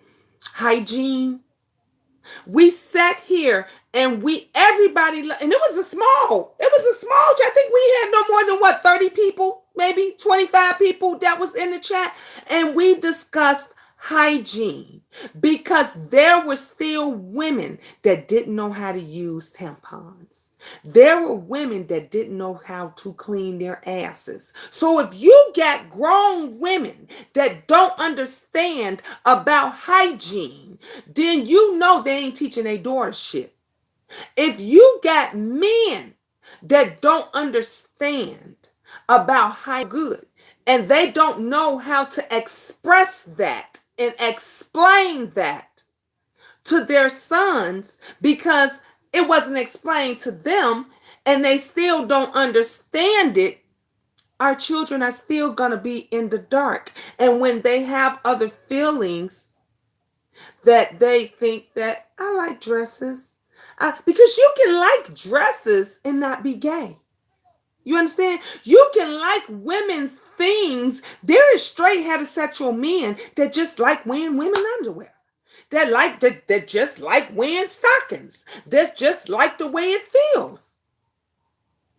hygiene? We sat here and everybody, and it was a small chat. I think we had no more than 30 people, maybe 25 people that was in the chat. And we discussed hygiene because there were still women that didn't know how to use tampons. There were women that didn't know how to clean their asses. So if you got grown women that don't understand about hygiene, then you know they ain't teaching their daughter shit. If you got men that don't understand about how good and they don't know how to express that and explain that to their sons because it wasn't explained to them and they still don't understand it, our children are still going to be in the dark. And when they have other feelings that they think that I like dresses, because you can like dresses and not be gay. You understand? You can like women's things. There is straight heterosexual men that just like wearing women underwear. That just like wearing stockings. That just like the way it feels.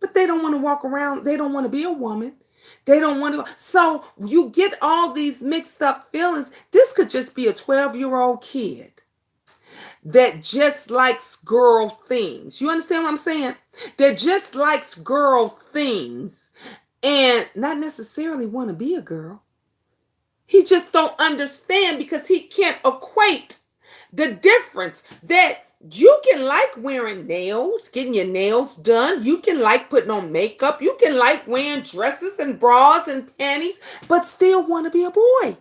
But they don't want to walk around. They don't want to be a woman. They don't want to. So you get all these mixed up feelings. This could just be a 12-year-old kid that just likes girl things. You understand what I'm saying? That just likes girl things and not necessarily want to be a girl. He just don't understand because he can't equate the difference that you can like wearing nails, getting your nails done. You can like putting on makeup. You can like wearing dresses and bras and panties, but still want to be a boy.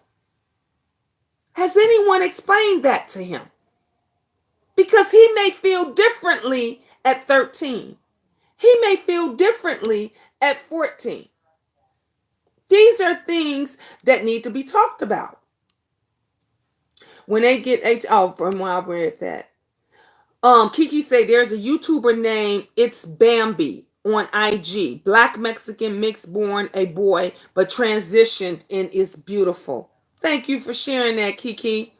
Has anyone explained that to him? Because he may feel differently at 13. He may feel differently at 14. These are things that need to be talked about. When they get from while we're at that. Kiki say there's a YouTuber named It's Bambi on IG. Black Mexican mixed born a boy, but transitioned and is beautiful. Thank you for sharing that, Kiki.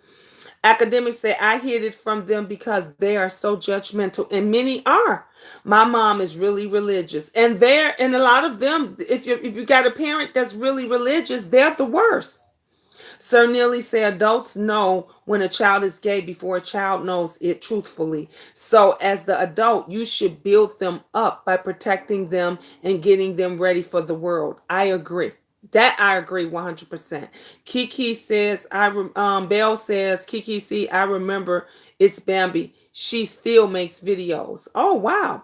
Academics say I hid it from them because they are so judgmental, and many are. My mom is really religious, and a lot of them, if you got a parent that's really religious, they're the worst. Sir Neely said adults know when a child is gay before a child knows it truthfully. So as the adult, you should build them up by protecting them and getting them ready for the world. I agree. That I agree 100%. Kiki says, Belle says, Kiki, see, I remember it's Bambi. She still makes videos. Oh, wow.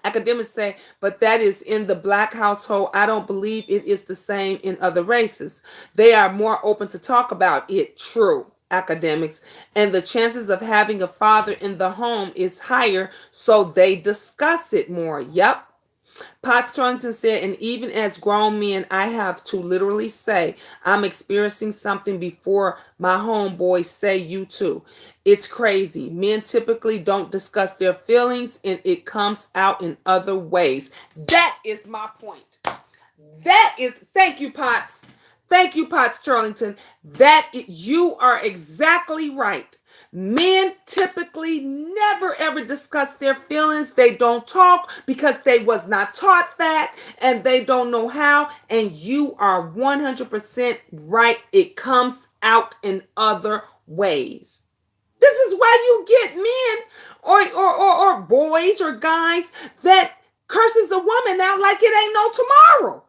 Academics say, but that is in the black household. I don't believe it is the same in other races. They are more open to talk about it. True, academics. And the chances of having a father in the home is higher, so they discuss it more. Yep. Potts Torrington said, and even as grown men, I have to literally say, I'm experiencing something before my homeboys say you too. It's crazy. Men typically don't discuss their feelings and it comes out in other ways. That is my point. Thank you, Potts. Thank you, Potts Turlington. You are exactly right. Men typically never ever discuss their feelings. They don't talk because they was not taught that and they don't know how. And you are 100% right. It comes out in other ways. This is why you get men or boys or guys that curses a woman out like it ain't no tomorrow.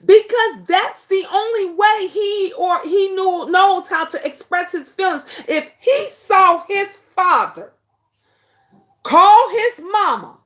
Because that's the only way he knows how to express his feelings. If he saw his father call his mama,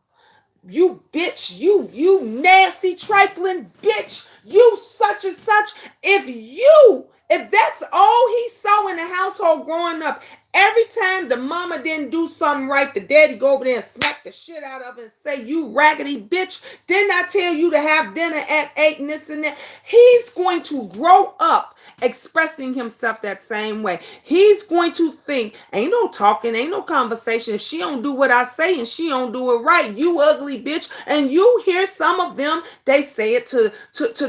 you bitch, you nasty trifling bitch, you such and such. If that's all he saw in the household growing up, every time the mama didn't do something right, the daddy go over there and smack the shit out of her and say, you raggedy bitch, didn't I tell you to have dinner at 8 and this and that? He's going to grow up expressing himself that same way. He's going to think, ain't no talking, ain't no conversation. If she don't do what I say and she don't do it right, you ugly bitch. And you hear some of them, they say it to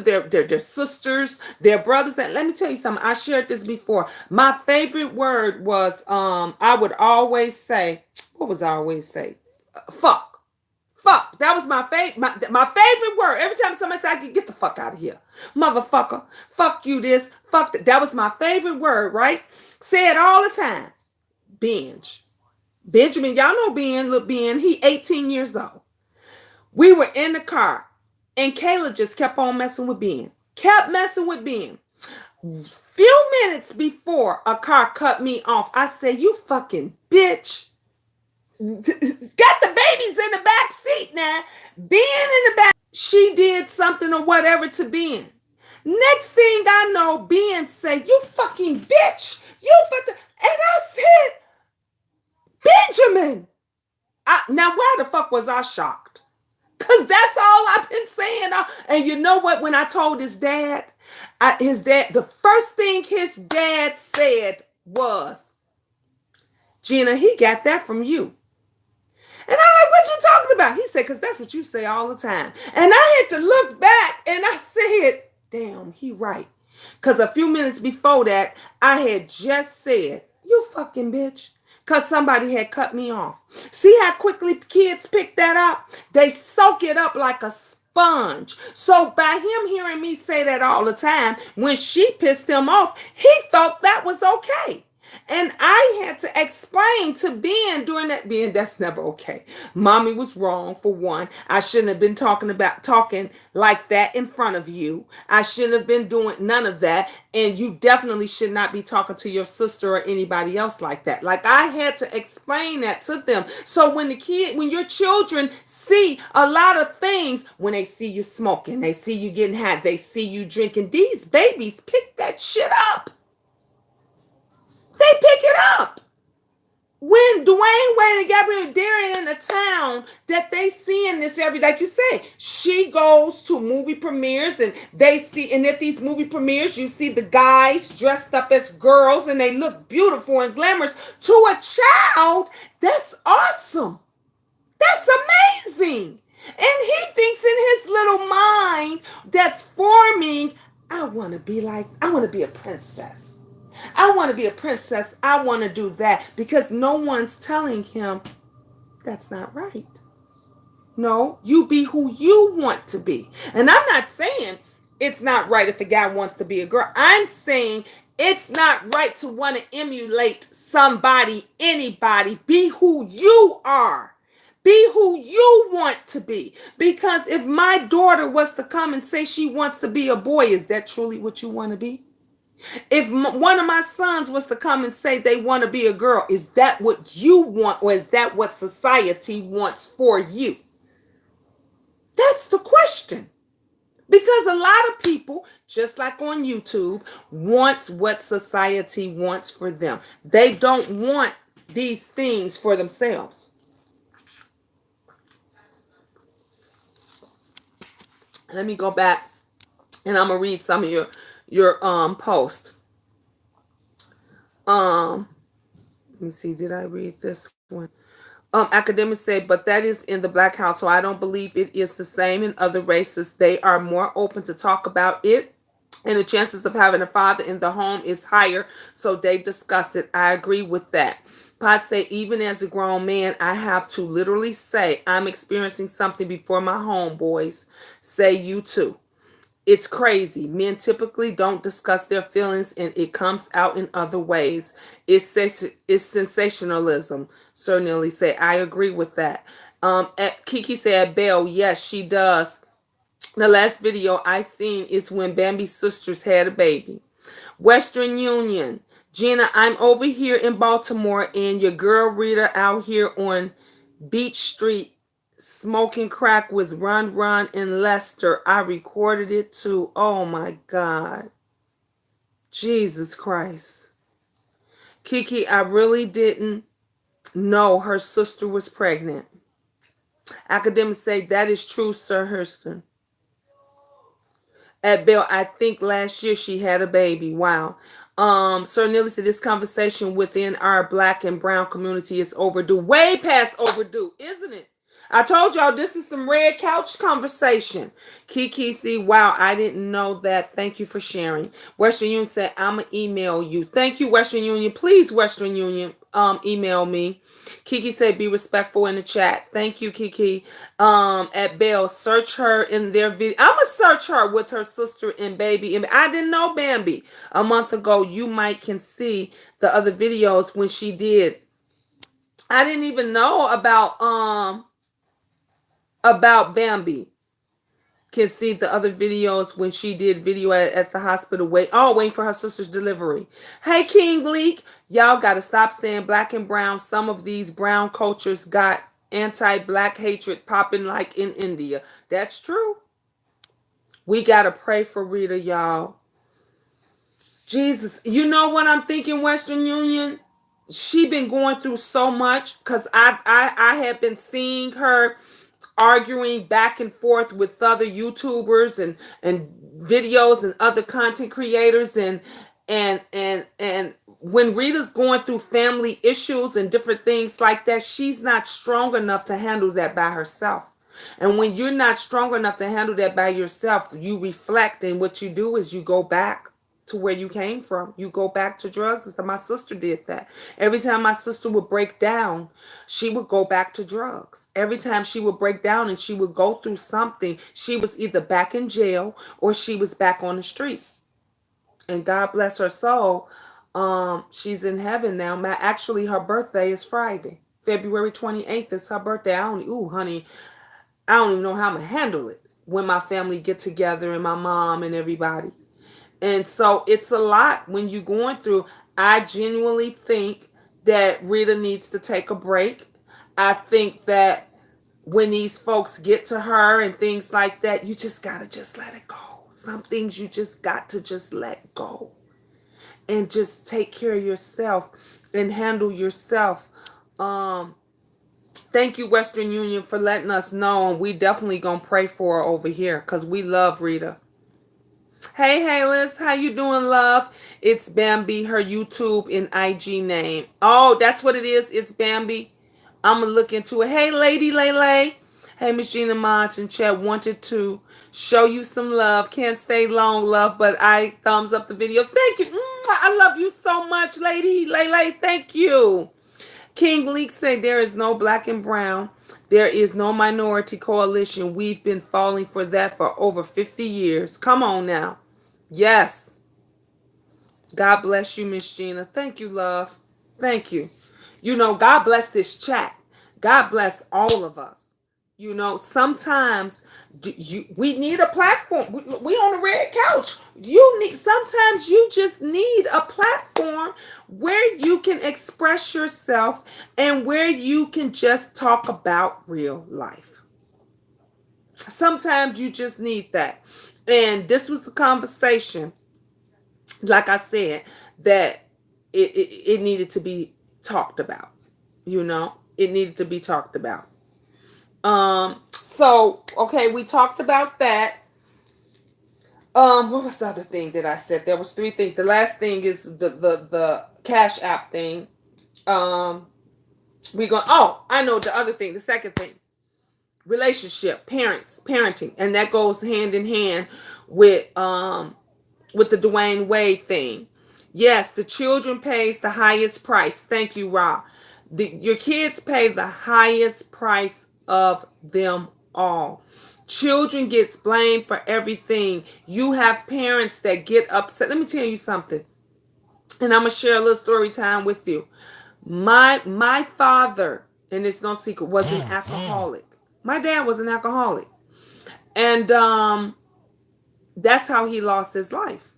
their sisters, their brothers. And let me tell you something. I shared this before. My favorite word was I would always say, what was I always say? Fuck. Fuck. That was my favorite word. Every time somebody said I could get the fuck out of here. Motherfucker. Fuck you this. Fuck that. That was my favorite word, right? Say it all the time. Binge. Benjamin, y'all know Ben, look Ben, he 18 years old. We were in the car and Kayla just kept on messing with Ben. Kept messing with Ben. Few minutes before a car cut me off, I said, you fucking bitch. Got the babies in the back seat now. Ben in the back. She did something or whatever to Ben. Next thing I know, Ben said, you fucking bitch. You fucking. And I said, Benjamin. Now, why the fuck was I shocked? Because that's all I've been saying. And you know what? When I told his dad, the first thing his dad said was, Gina, he got that from you. And I'm like, what you talking about? He said, because that's what you say all the time. And I had to look back and I said, damn, he right. Because a few minutes before that, I had just said, you fucking bitch. Because somebody had cut me off. See how quickly kids pick that up? They soak it up like a sponge. So by him hearing me say that all the time, when she pissed him off, he thought that was okay. And I had to explain to Ben during that, Ben, that's never okay. Mommy was wrong for one. I shouldn't have been talking like that in front of you. I shouldn't have been doing none of that. And you definitely should not be talking to your sister or anybody else like that. Like I had to explain that to them. So when your children see a lot of things, when they see you smoking, they see you getting high, they see you drinking, these babies pick that shit up. They pick it up. When Dwayne Wade and Gabrielle, they're in a town that they seeing this every, like you say, she goes to movie premieres and they see, and at these movie premieres, you see the guys dressed up as girls and they look beautiful and glamorous. To a child, that's awesome. That's amazing. And he thinks in his little mind that's forming, I want to be a princess. I want to be a princess. I want to do that because no one's telling him that's not right. No, you be who you want to be. And I'm not saying it's not right if a guy wants to be a girl. I'm saying it's not right to want to emulate somebody, anybody. Be who you are. Be who you want to be. Because if my daughter was to come and say she wants to be a boy, is that truly what you want to be? If one of my sons was to come and say they want to be a girl, is that what you want, or is that what society wants for you? That's the question. Because a lot of people, just like on YouTube, wants what society wants for them. They don't want these things for themselves. Let me go back and I'm gonna read some of your post. Let me see, did I read this one? Academics say, but that is in the black house, so I don't believe it is the same in other races. They are more open to talk about it, and the chances of having a father in the home is higher, so they discuss it. I agree with that. Pot say, even as a grown man, I have to literally say I'm experiencing something before my homeboys say you too. It's crazy. Men typically don't discuss their feelings and it comes out in other ways. It's sensationalism. Sir Nearly say, I agree with that. Kiki said, Belle, yes, she does. The last video I seen is when Bambi's sisters had a baby. Western Union. Gina, I'm over here in Baltimore and your girl Rita out here on Beach Street smoking crack with Run Run and Lester. I recorded it too. Oh my God. Jesus Christ. Kiki, I really didn't know her sister was pregnant. Academics say that is true, Sir Hurston. At Bell, I think last year she had a baby. Wow. Sir Neely said this conversation within our black and brown community is overdue. Way past overdue, isn't it? I told y'all this is some red couch conversation. Kiki, see, wow, I didn't know that. Thank you for sharing. Western Union said, I'ma email you. Thank you, Western Union. Please, Western Union, email me. Kiki said, be respectful in the chat. Thank you, Kiki. At Bell, search her in their video. I'ma search her with her sister and baby. And I didn't know Bambi a month ago. You might can see the other videos when she did. I didn't even know about Bambi. Can see the other videos when she did video at the hospital waiting for her sister's delivery. Hey King Leak, y'all gotta stop saying black and brown. Some of these brown cultures got anti-black hatred popping like in India. That's true. We gotta pray for Rita, y'all. Jesus, you know what I'm thinking, Western Union? She been going through so much because I have been seeing her arguing back and forth with other YouTubers and videos and other content creators and when Rita's going through family issues and different things like that, she's not strong enough to handle that by herself. And when you're not strong enough to handle that by yourself, you reflect, and what you do is you go back to where you came from. You go back to drugs. And so my sister did that. Every time my sister would break down, she would go back to drugs. Every time she would break down and she would go through something, she was either back in jail or she was back on the streets. And God bless her soul. She's in heaven now. Actually, her birthday is Friday. February 28th is her birthday. Honey, I don't even know how I'm going to handle it when my family get together and my mom and everybody. And so it's a lot when you're going through. I genuinely think that Rita needs to take a break. I think that when these folks get to her and things like that, you just got to just let it go. Some things you just got to just let go and just take care of yourself and handle yourself. Thank you, Western Union, for letting us know. We definitely gonna pray for her over here because we love Rita. Hey, Liz, how you doing, love? It's Bambi, her YouTube and IG name. Oh, that's what it is. It's Bambi. I'm gonna look into it. Hey, Lady Lele. Hey, Miss Gina Mons and Chat wanted to show you some love. Can't stay long, love, but I thumbs up the video. Thank you. I love you so much, Lady Lele. Thank you. King Leak said there is no black and brown. There is no minority coalition. We've been falling for that for over 50 years. Come on now. Yes. God bless you, Miss Gina. Thank you, love. Thank you. God bless this chat. God bless all of us. Sometimes we need a platform. We on the red couch. Sometimes you just need a platform where you can express yourself and where you can just talk about real life. Sometimes you just need that. And this was a conversation, like I said, that it needed to be talked about. It needed to be talked about. So okay, we talked about that. What was the other thing that I said? There was three things. The last thing is the Cash App thing. I know the other thing, the second thing. Relationship, parenting, and that goes hand in hand with the Dwayne Wade thing. Yes, the children pays the highest price. Thank you, Rob. Your kids pay the highest price of them all. Children gets blamed for everything. You have parents that get upset. Let me tell you something. And I'm gonna share a little story time with you. My father, and it's no secret, was an alcoholic. My dad was an alcoholic. And that's how he lost his life.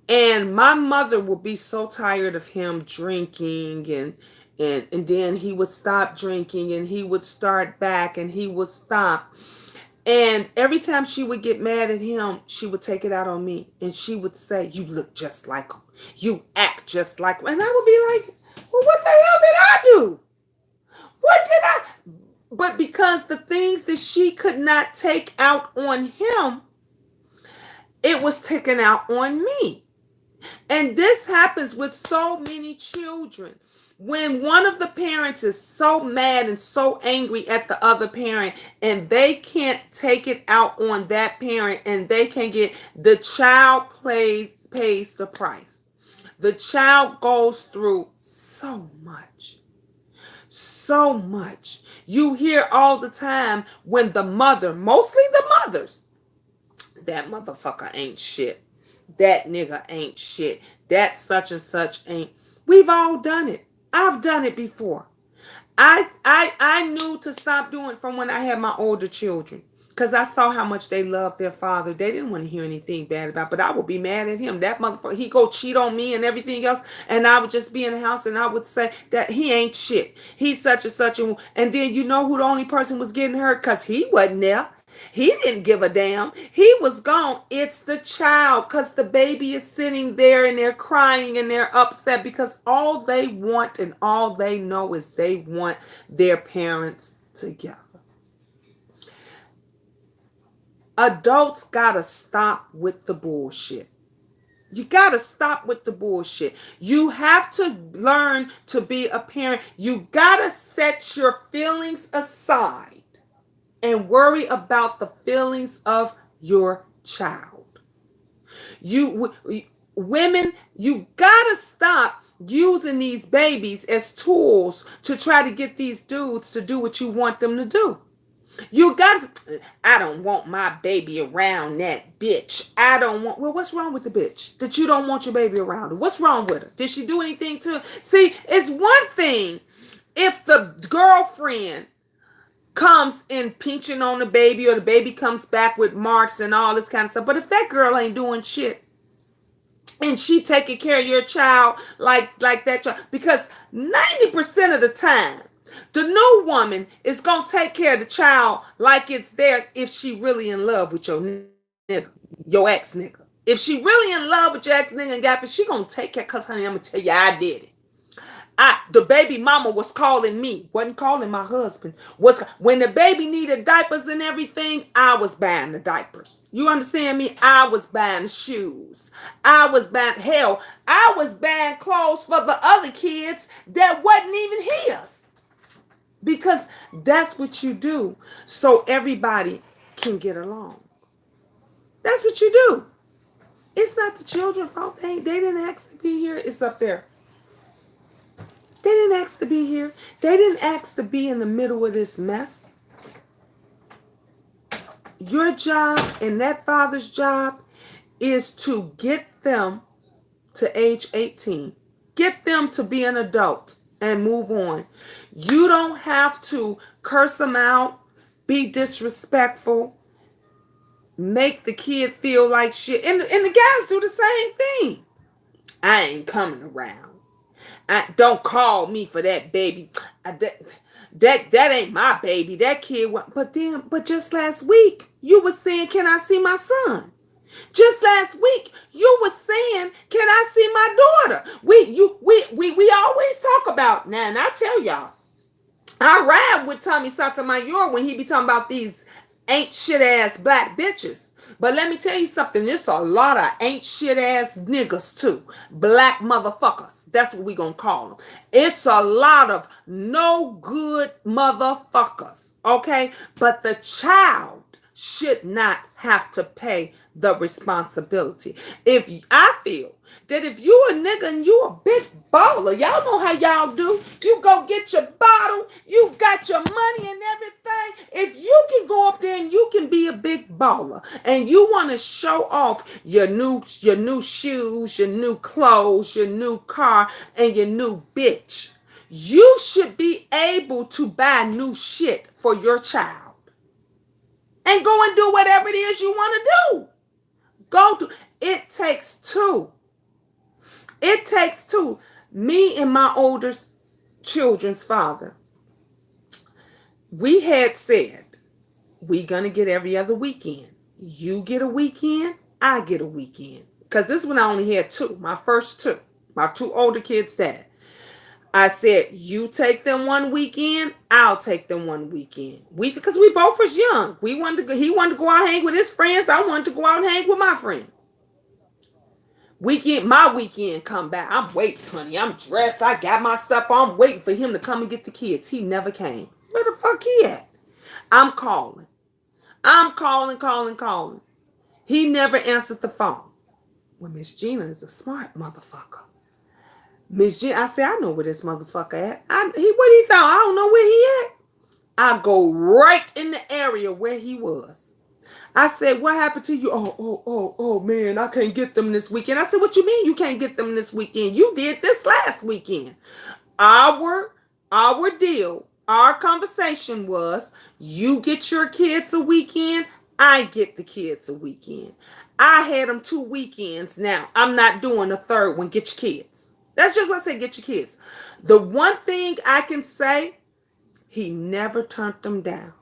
And my mother would be so tired of him drinking, and then he would stop drinking and he would start back and he would stop. And every time she would get mad at him, she would take it out on me. And she would say, "You look just like him. You act just like him." And I would be like, "Well, what the hell did I do? What did I?" But because the things that she could not take out on him, it was taken out on me. And this happens with so many children. When one of the parents is so mad and so angry at the other parent, and they can't take it out on that parent, and they can get, the child pays the price. The child goes through so much. So much. You hear all the time when the mother, mostly the mothers, "That motherfucker ain't shit. That nigga ain't shit. That such and such ain't." We've all done it. I've done it before. I knew to stop doing it from when I had my older children. Because I saw how much they loved their father. They didn't want to hear anything bad about it. But I would be mad at him. That motherfucker, he go cheat on me and everything else. And I would just be in the house and I would say that he ain't shit. He's such and such. And then you know who the only person was getting hurt? Because he wasn't there. He didn't give a damn. He was gone. It's the child, because the baby is sitting there and they're crying and they're upset because all they want and all they know is they want their parents together. Adults gotta stop with the bullshit. You gotta stop with the bullshit. You have to learn to be a parent. You gotta set your feelings aside and worry about the feelings of your child. You women, you gotta stop using these babies as tools to try to get these dudes to do what you want them to do. You got to, "I don't want my baby around that bitch. I don't want." Well, what's wrong with the bitch that you don't want your baby around her? What's wrong with her? Did she do anything to her? See, it's one thing if the girlfriend comes in pinching on the baby, or the baby comes back with marks and all this kind of stuff. But if that girl ain't doing shit and she taking care of your child like that child, because 90% of the time the new woman is gonna take care of the child like it's theirs if she really in love with your nigga, your ex nigga. If she really in love with your ex nigga and got it, she gonna take care. Cause honey, I'm gonna tell you, I did it. The baby mama was calling me, wasn't calling my husband. Was when the baby needed diapers and everything, I was buying the diapers. You understand me? I was buying the shoes. I was buying, hell, I was buying clothes for the other kids that wasn't even his. Because that's what you do, so everybody can get along. That's what you do. It's not the children's fault. They didn't ask to be here. It's up there. They didn't ask to be here. They didn't ask to be in the middle of this mess. Your job and that father's job is to get them to age 18. Get them to be an adult and move on. You don't have to curse them out, be disrespectful, make the kid feel like shit. And the guys do the same thing. "I ain't coming around. Don't call me for that baby. That ain't my baby. That kid." But just last week you were saying, "Can I see my son?" Just last week you were saying, "Can I see my daughter?" We always talk about now, and I tell y'all, I ride with Tommy Sotomayor when he be talking about these ain't shit ass black bitches. But let me tell you something, it's a lot of ain't shit ass niggas too. Black motherfuckers. That's what we gonna call them. It's a lot of no good motherfuckers. Okay? But the child should not have to pay the responsibility. If I feel that if you a nigga and you a big baller, y'all know how y'all do. You go get your bottle, you got your money and everything. If you can go up there and you can be a big baller and you want to show off your new shoes, your new clothes, your new car, and your new bitch, you should be able to buy new shit for your child and go and do whatever it is you want to do. Go do. It takes two. It takes two. Me and my older children's father, we had said, we gonna get every other weekend. You get a weekend, I get a weekend. Because this one I only had two, my first two. My two older kids' dad. I said, you take them one weekend, I'll take them one weekend. Because we both was young. He wanted to go out and hang with his friends. I wanted to go out and hang with my friends. My weekend come back. I'm waiting, honey. I'm dressed. I got my stuff on. I'm waiting for him to come and get the kids. He never came. Where the fuck he at? I'm calling. I'm calling. He never answered the phone. Well, Miss Gina is a smart motherfucker. Miss Gina, I say, I know where this motherfucker at. What he thought? I don't know where he at. I go right in the area where he was. I said, what happened to you? Oh, man, I can't get them this weekend. I said, what you mean you can't get them this weekend? You did this last weekend. Our deal, our conversation was, you get your kids a weekend, I get the kids a weekend. I had them 2 weekends now. I'm not doing a third one. Get your kids. That's just what I say, get your kids. The one thing I can say, he never turned them down.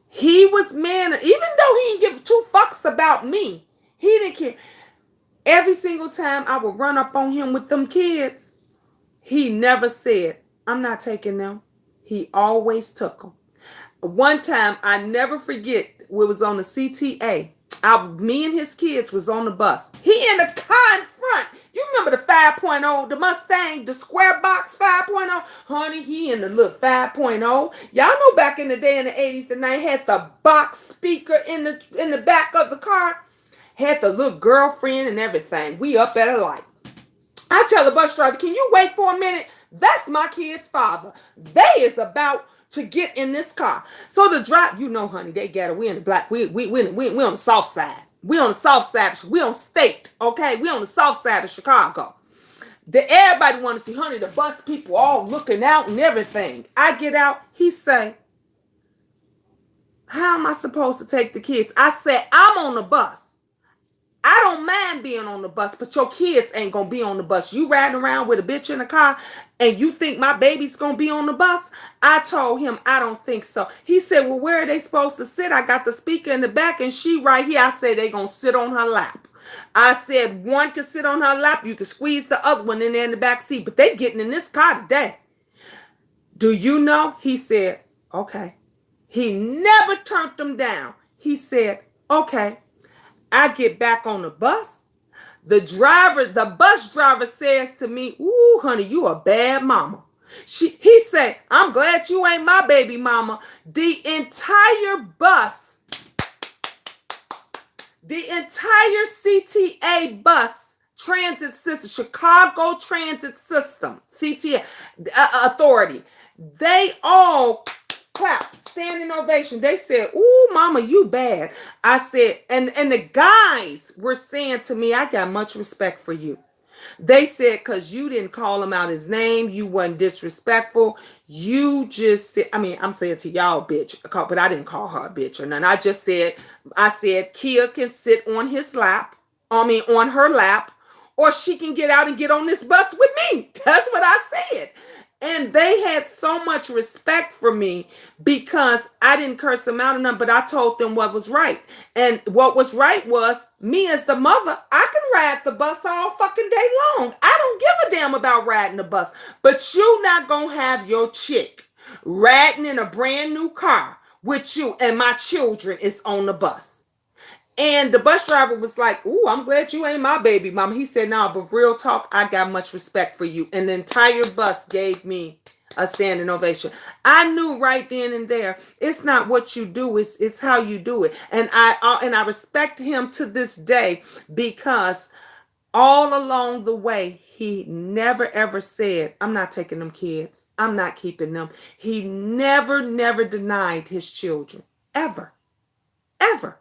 He was man, even though he didn't give 2 fucks about me, he didn't care. Every single time I would run up on him with them kids, he never said, I'm not taking them. He always took them. One time, I never forget, it was on the CTA. Me and his kids was on the bus. He in the car in front. You remember the 5.0, the Mustang, the square box 5.0? Honey, he in the little 5.0. Y'all know back in the day in the 80s, the night had the box speaker in the back of the car. Had the little girlfriend and everything. We up at a light. I tell the bus driver, can you wait for a minute? That's my kid's father. They is about to get in this car. So the drive, you know, honey, they got it. We in the black. We on the south side. We on the south side. We on state. Okay, we on the south side of Chicago. Everybody want to see, honey, the bus people all looking out and everything. I get out. He say, how am I supposed to take the kids? I said, I'm on the bus. I don't mind being on the bus, but your kids ain't gonna be on the bus. You riding around with a bitch in the car and you think my baby's gonna be on the bus? I told him I don't think so. He said, well, where are they supposed to sit? I got the speaker in the back and she right here. I said, they gonna sit on her lap. I said, one could sit on her lap. You could squeeze the other one in there in the back seat, but they getting in this car today. Do you know? He said, okay. He never turned them down. He said, okay. I get back on the bus. The bus driver says to me, ooh, honey, you a bad mama. He said, I'm glad you ain't my baby mama. The entire CTA bus, transit system, Chicago Transit System, CTA Authority, they all clap, standing ovation. They said, ooh, mama, you bad. I said, and the guys were saying to me, I got much respect for you. They said, because you didn't call him out his name, you wasn't disrespectful. You just said, I mean, I'm saying to y'all, bitch, but I didn't call her a bitch or nothing. I said, Kia can sit on on her lap, or she can get out and get on this bus with me. That's what I said. And they had so much respect for me because I didn't curse them out enough, but I told them what was right. And what was right was, me as the mother, I can ride the bus all fucking day long. I don't give a damn about riding the bus. But you not gonna have your chick riding in a brand new car with you and my children is on the bus. And the bus driver was like, ooh, I'm glad you ain't my baby mama. He said, no, but real talk, I got much respect for you. And the entire bus gave me a standing ovation. I knew right then and there, it's not what you do, it's how you do it. And I respect him to this day because all along the way, he never ever said, I'm not taking them kids. I'm not keeping them. He never denied his children. Ever. Ever.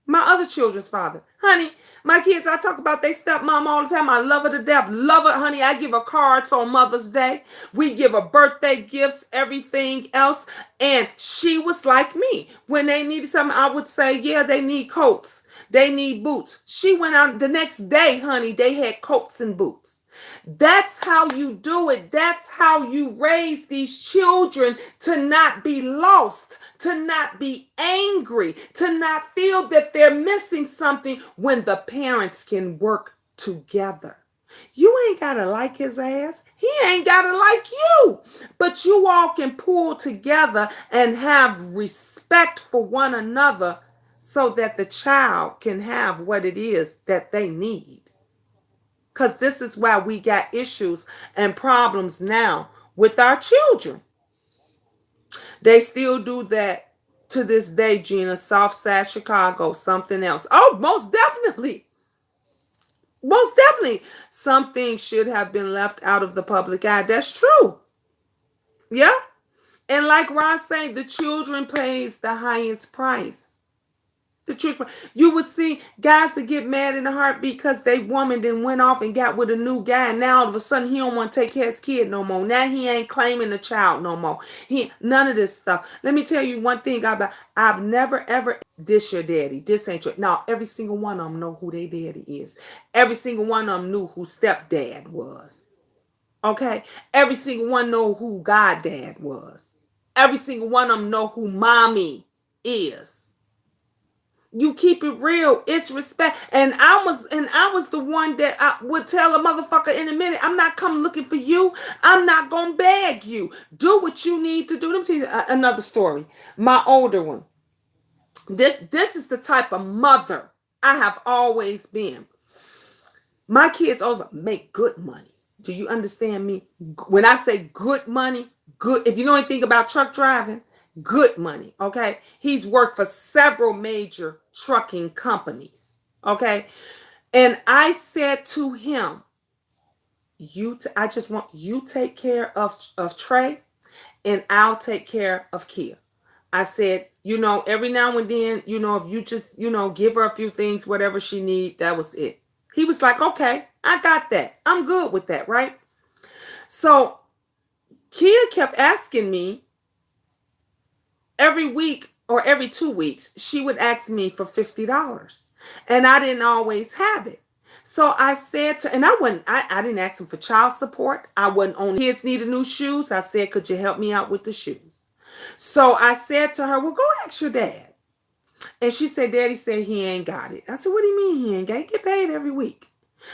My other children's father. Honey, my kids, I talk about they stepmom all the time. I love her to death. Love her, honey. I give her cards on Mother's Day. We give her birthday gifts, everything else. And she was like me. When they needed something, I would say, yeah, they need coats. They need boots. She went out the next day, honey, they had coats and boots. That's how you do it. That's how you raise these children to not be lost, to not be angry, to not feel that they're missing something when the parents can work together. You ain't got to like his ass. He ain't got to like you. But you all can pull together and have respect for one another so that the child can have what it is that they need. Because this is why we got issues and problems now with our children. They still do that to this day, Gina. South Side Chicago, something else. Oh, most definitely. Most definitely. Some things should have been left out of the public eye. That's true. Yeah. And like Ron said, the children pays the highest price. The truth, you would see guys that get mad in a heartbeat because they woman then went off and got with a new guy, and now all of a sudden he don't want to take care of his kid no more. Now he ain't claiming the child no more. He none of this stuff. Let me tell you one thing about I've never ever this your daddy. This ain't your now. Every single one of them know who their daddy is. Every single one of them knew who stepdad was. Okay, every single one know who goddad was. Every single one of them know who mommy is. You keep it real. It's respect. And I was the one that I would tell a motherfucker in a minute, I'm not coming looking for you. I'm not gonna beg you. Do what you need to do. Let me tell you another story. My older one. This is the type of mother I have always been. My kids over make good money. Do you understand me? When I say good money, good. If you know anything about truck driving, good money. Okay. He's worked for several major trucking companies. Okay. And I said to him, I just want you take care of Trey and I'll take care of Kia. I said, every now and then, if you just, give her a few things, whatever she need, that was it. He was like, okay, I got that. I'm good with that, right? So Kia kept asking me every week or every 2 weeks, she would ask me for $50. And I didn't always have it. So I said to, and I didn't ask him for child support. I wasn't on kids needed new shoes. I said, could you help me out with the shoes? So I said to her, well, go ask your dad. And she said, Daddy said he ain't got it. I said, what do you mean he ain't got it? He get paid every week.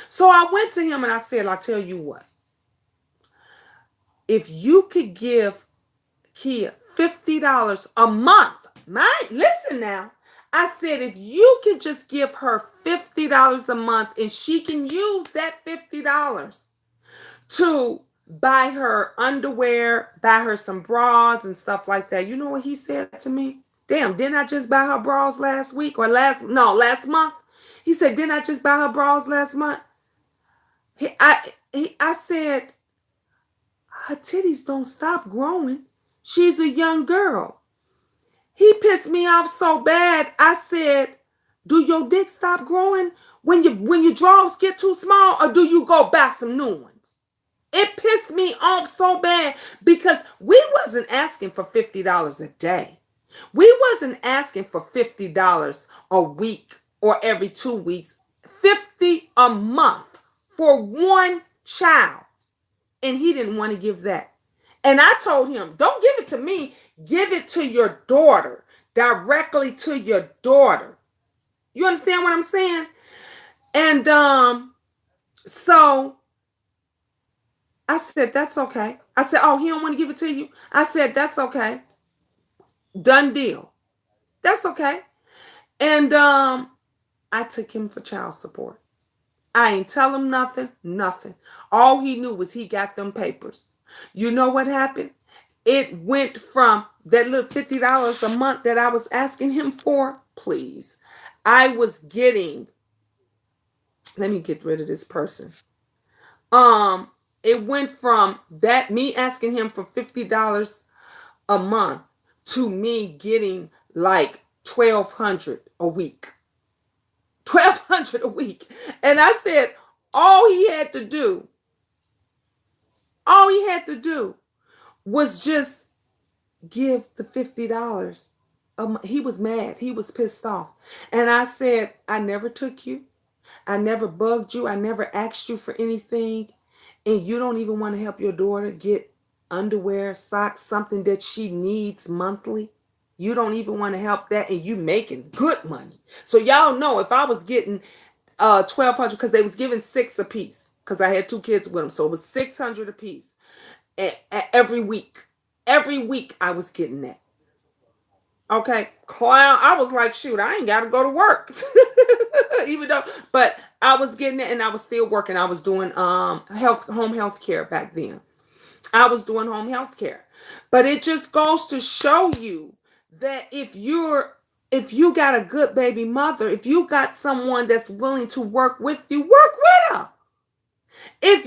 So I went to him and I said, I'll tell you what. If you could give Kia $50 a month, listen now. I said, if you could just give her $50 a month and she can use that $50 to buy her underwear, buy her some bras and stuff like that. You know what he said to me? Damn, didn't I just buy her bras last week or last month? He said, didn't I just buy her bras last month? I said, her titties don't stop growing. She's a young girl. He pissed me off so bad. I said, do your dick stop growing when your drawers get too small, or do you go buy some new ones? It pissed me off so bad because we wasn't asking for $50 a day. We wasn't asking for $50 a week or every 2 weeks. $50 a month for one child. And he didn't want to give that. And I told him, don't give it to me. Give it to your daughter. Directly to your daughter. You understand what I'm saying? And so I said, that's okay. I said, oh, he don't want to give it to you? I said, that's okay. Done deal. That's okay. And I took him for child support. I ain't tell him nothing. All he knew was he got them papers. You know what happened? It went from that little $50 a month that I was asking him for, please. I was getting, let me get rid of this person. Um, it went from that me asking him for $50 a month to me getting like 1200 a week. 1200 a week. And I said, all he had to do, all he had to do was just give the $50. He was mad. He was pissed off. And I said, I never took you. I never bugged you. I never asked you for anything. And you don't even want to help your daughter get underwear, socks, something that she needs monthly. You don't even want to help that, and you making good money. So y'all know if I was getting 1200, because they was giving six a piece, because I had two kids with them, so it was 600 a piece every week. Every week I was getting that. Okay, clown. I was like, shoot, I ain't got to go to work, even though. But I was getting it, and I was still working. I was doing home health care back then. I was doing home health care, but it just goes to show you that if you got a good baby mother, if you got someone that's willing to work with you, work with her. If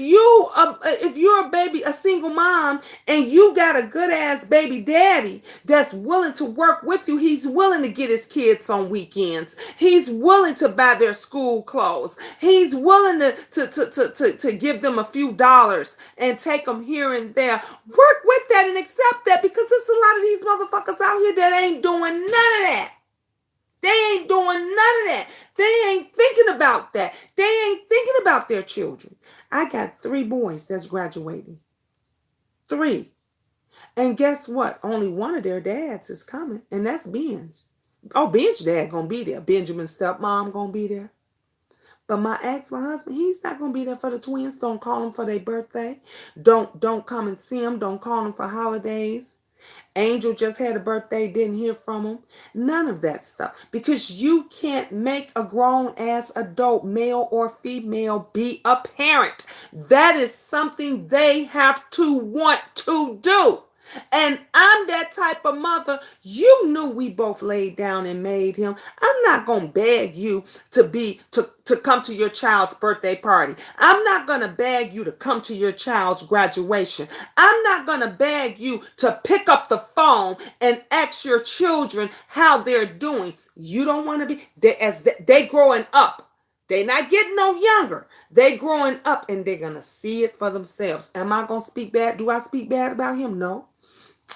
you're a baby, a single mom, and you got a good ass baby daddy that's willing to work with you, he's willing to get his kids on weekends. He's willing to buy their school clothes. He's willing to give them a few dollars and take them here and there. Work with that and accept that, because there's a lot of these motherfuckers out here that ain't doing none of that. They ain't doing none of that. They ain't thinking about that. They ain't thinking about their children. I got 3 boys that's graduating. 3. And guess what? Only one of their dads is coming, and that's Ben's. Oh, Ben's dad gonna be there. Benjamin's stepmom gonna be there. But my husband, he's not gonna be there for the twins. Don't call them for their birthday. Don't come and see them. Don't call them for holidays. Angel just had a birthday, didn't hear from him. None of that stuff. Because you can't make a grown ass adult, male or female, be a parent. That is something they have to want to do. And I'm that type of mother. You knew we both laid down and made him. I'm not gonna beg you to come to your child's birthday party. I'm not gonna beg you to come to your child's graduation. I'm not gonna beg you to pick up the phone and ask your children how they're doing. You don't want to be they growing up. They not getting no younger. They growing up, and they're gonna see it for themselves. Am I gonna speak bad? Do I speak bad about him? No.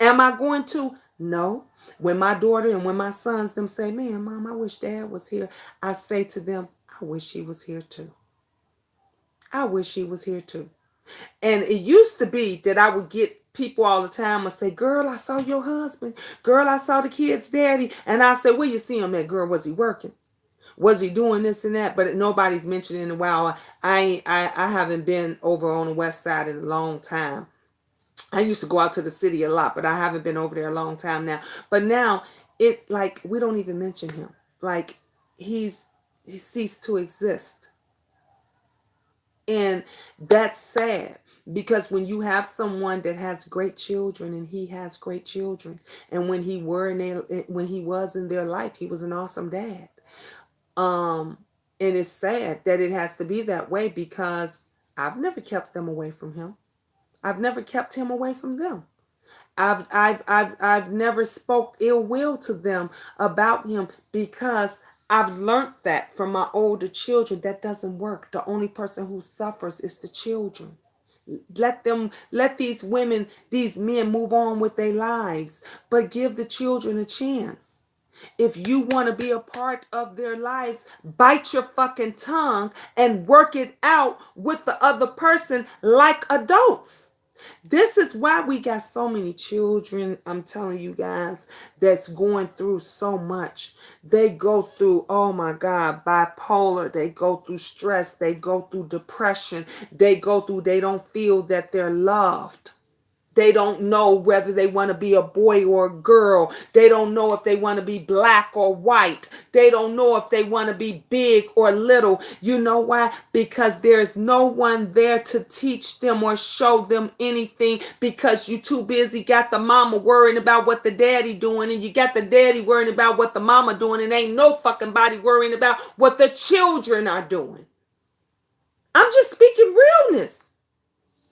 Am I going to? No. When my daughter and when my sons them say, man, mom, I wish dad was here, I say to them, I wish he was here too. I wish he was here too. And it used to be that I would get people all the time and say, girl, I saw your husband. Girl, I saw the kid's daddy. And I said, where you see him at? Girl, was he working? Was he doing this and that? But nobody's mentioned in a while. I haven't been over on the west side in a long time. I used to go out to the city a lot, but I haven't been over there a long time now. But now it's like we don't even mention him. Like he ceased to exist. And that's sad, because when you have someone that has great children, and he has great children, and when he was in their life, he was an awesome dad. Um and it's sad that it has to be that way, because I've never kept them away from him. I've never kept him away from them. I've never spoke ill will to them about him, because I've learned that from my older children. That doesn't work. The only person who suffers is the children. Let these women, these men move on with their lives, but give the children a chance. If you want to be a part of their lives, bite your fucking tongue and work it out with the other person like adults. This is why we got so many children, I'm telling you guys, that's going through so much. They go through, oh my God, bipolar. They go through stress. They go through depression. They don't feel that they're loved. They don't know whether they want to be a boy or a girl. They don't know if they want to be black or white. They don't know if they want to be big or little. You know why? Because there's no one there to teach them or show them anything, because you too busy got the mama worrying about what the daddy doing, and you got the daddy worrying about what the mama doing, and ain't no fucking body worrying about what the children are doing. I'm just speaking realness.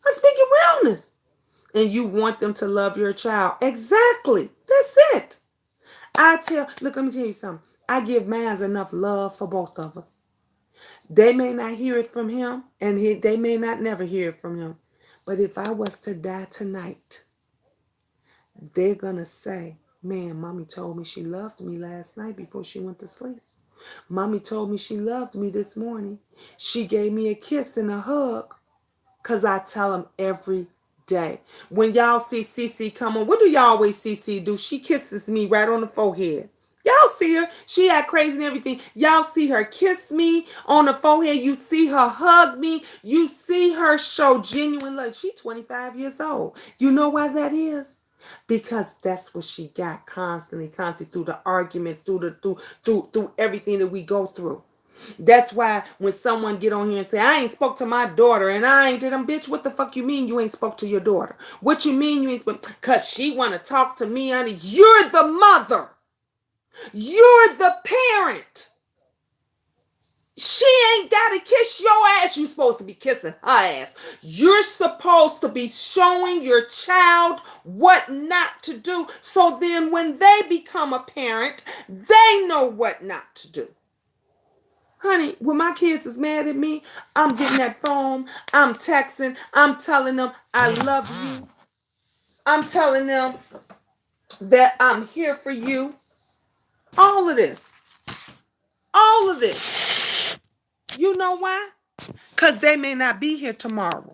I'm speaking realness. And you want them to love your child. Exactly. That's it. Look, let me tell you something. I give mans enough love for both of us. They may not hear it from him, and they may not never hear it from him. But if I was to die tonight, they're going to say, man, mommy told me she loved me last night before she went to sleep. Mommy told me she loved me this morning. She gave me a kiss and a hug. Because I tell them every day. When y'all see Cece come on, what do y'all always see Cece do? She kisses me right on the forehead. Y'all see her. She act crazy and everything. Y'all see her kiss me on the forehead. You see her hug me. You see her show genuine love. She's 25 years old. You know why that is? Because that's what she got constantly through the arguments, through everything that we go through. That's why when someone get on here and say, I ain't spoke to my daughter, and I ain't did them, bitch, what the fuck you mean you ain't spoke to your daughter? What you mean you ain't spoke? Because she want to talk to me, honey. You're the mother. You're the parent. She ain't got to kiss your ass. You're supposed to be kissing her ass. You're supposed to be showing your child what not to do. So then when they become a parent, they know what not to do. Honey, when my kids is mad at me, I'm getting that phone, I'm texting, I'm telling them I love you. I'm telling them that I'm here for you. All of this. All of this. You know why? Because they may not be here tomorrow.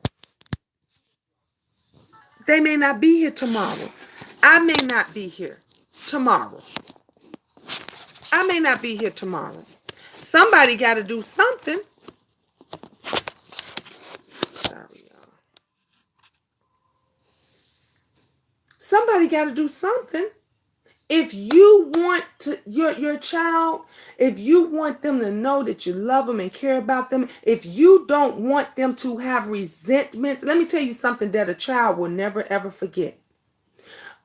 They may not be here tomorrow. I may not be here tomorrow. I may not be here tomorrow. Somebody got to do something. Sorry, y'all. Somebody got to do something. If you want to your child, if you want them to know that you love them and care about them, if you don't want them to have resentment, let me tell you something that a child will never ever forget.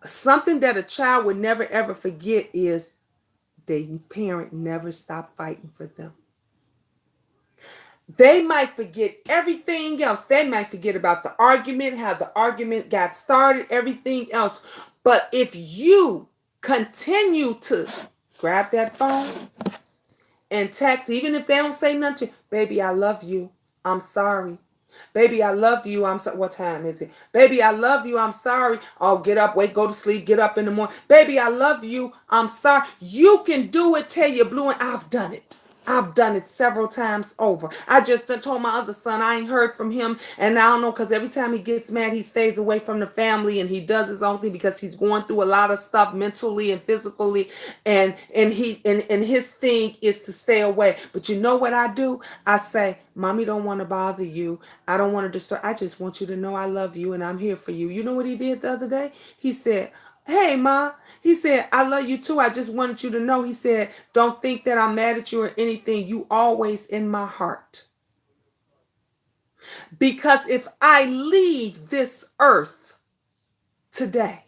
Something that a child would never ever forget is their parent never stopped fighting for them. They might forget everything else. They might forget about the argument, how the argument got started, everything else. But if you continue to grab that phone and text, even if they don't say nothing, baby, I love you. I'm sorry. Baby, I love you. I'm sorry. What time is it? Baby, I love you. I'm sorry. Oh, get up, wait, go to sleep, get up in the morning. Baby, I love you. I'm sorry. You can do it till you're blue, and I've done it. I've done it several times over. I just told my other son I ain't heard from him, and I don't know, because every time he gets mad, he stays away from the family and he does his own thing because he's going through a lot of stuff mentally and physically, and his thing is to stay away. But you know what I do? I say, mommy don't want to bother you. I don't want to disturb. I just want you to know I love you and I'm here for you. You know what he did the other day? He said, hey, Ma. He said, I love you too. I just wanted you to know. He said, don't think that I'm mad at you or anything. You always in my heart. Because if I leave this earth today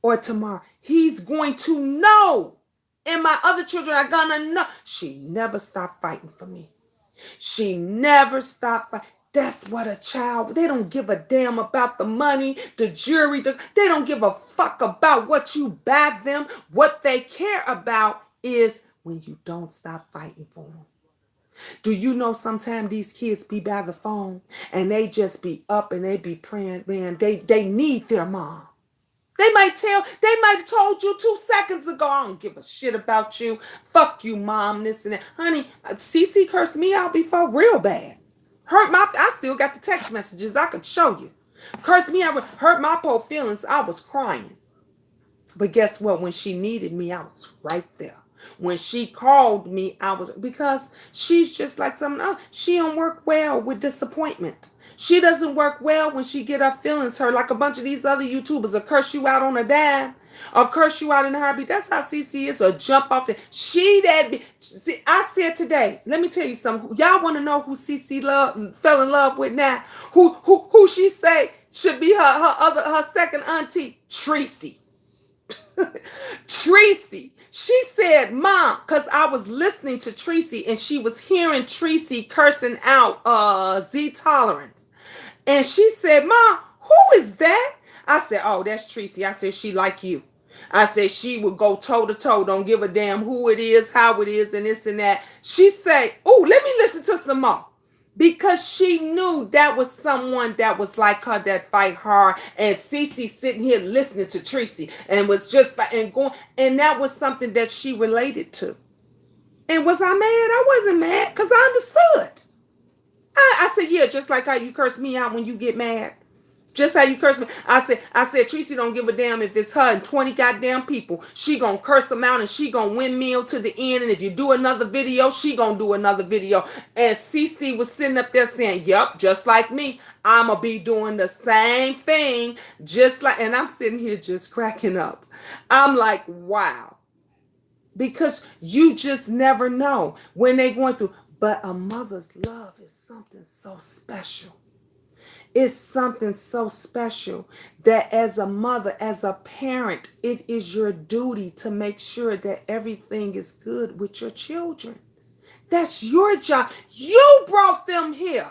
or tomorrow, he's going to know. And my other children are going to know. She never stopped fighting for me. She never stopped fighting. That's what a child, they don't give a damn about the money, the jewelry. They don't give a fuck about what you buy them. What they care about is when you don't stop fighting for them. Do you know sometimes these kids be by the phone and they just be up and they be praying, man, they need their mom. They might have told you 2 seconds ago, I don't give a shit about you. Fuck you, mom, this and that. Honey, Cece cursed me out before real bad. I still got the text messages I could show you. Cursed me out, hurt my poor feelings. I was crying. But guess what? When she needed me, I was right there. When she called me, I was, because she's just like someone else. She don't work well with disappointment. She doesn't work well when she get her feelings hurt, like a bunch of these other YouTubers will curse you out on a dime or curse you out in a heartbeat. That's how CC is, or jump off the, she that see, I said today, let me tell you something. Y'all want to know who CC fell in love with now? Who she say should be her second auntie? Tracy. Tracy. She said, Mom, because I was listening to Tracy and she was hearing Tracy cursing out Z Tolerance. And she said, Mom, who is that? I said, oh, that's Tracy. I said, she like you. I said, she would go toe to toe, don't give a damn who it is, how it is, and this and that. She said, oh, let me listen to some more. Because she knew that was someone that was like her, that fight hard. And Cece sitting here listening to Tracy and was just like, and going, and that was something that she related to. And was I mad? I wasn't mad because I understood. I said, yeah, just like how you curse me out when you get mad. Just how you curse me. I said, Tracy don't give a damn if it's her and 20 goddamn people. She gonna curse them out and she gonna windmill to the end. And if you do another video, she gonna do another video. And CC was sitting up there saying, yep, just like me. I'ma be doing the same thing. Just like, and I'm sitting here just cracking up. I'm like, wow. Because you just never know when they're going through. But a mother's love is something so special. It's something so special that as a mother, as a parent, it is your duty to make sure that everything is good with your children. That's your job. You brought them here.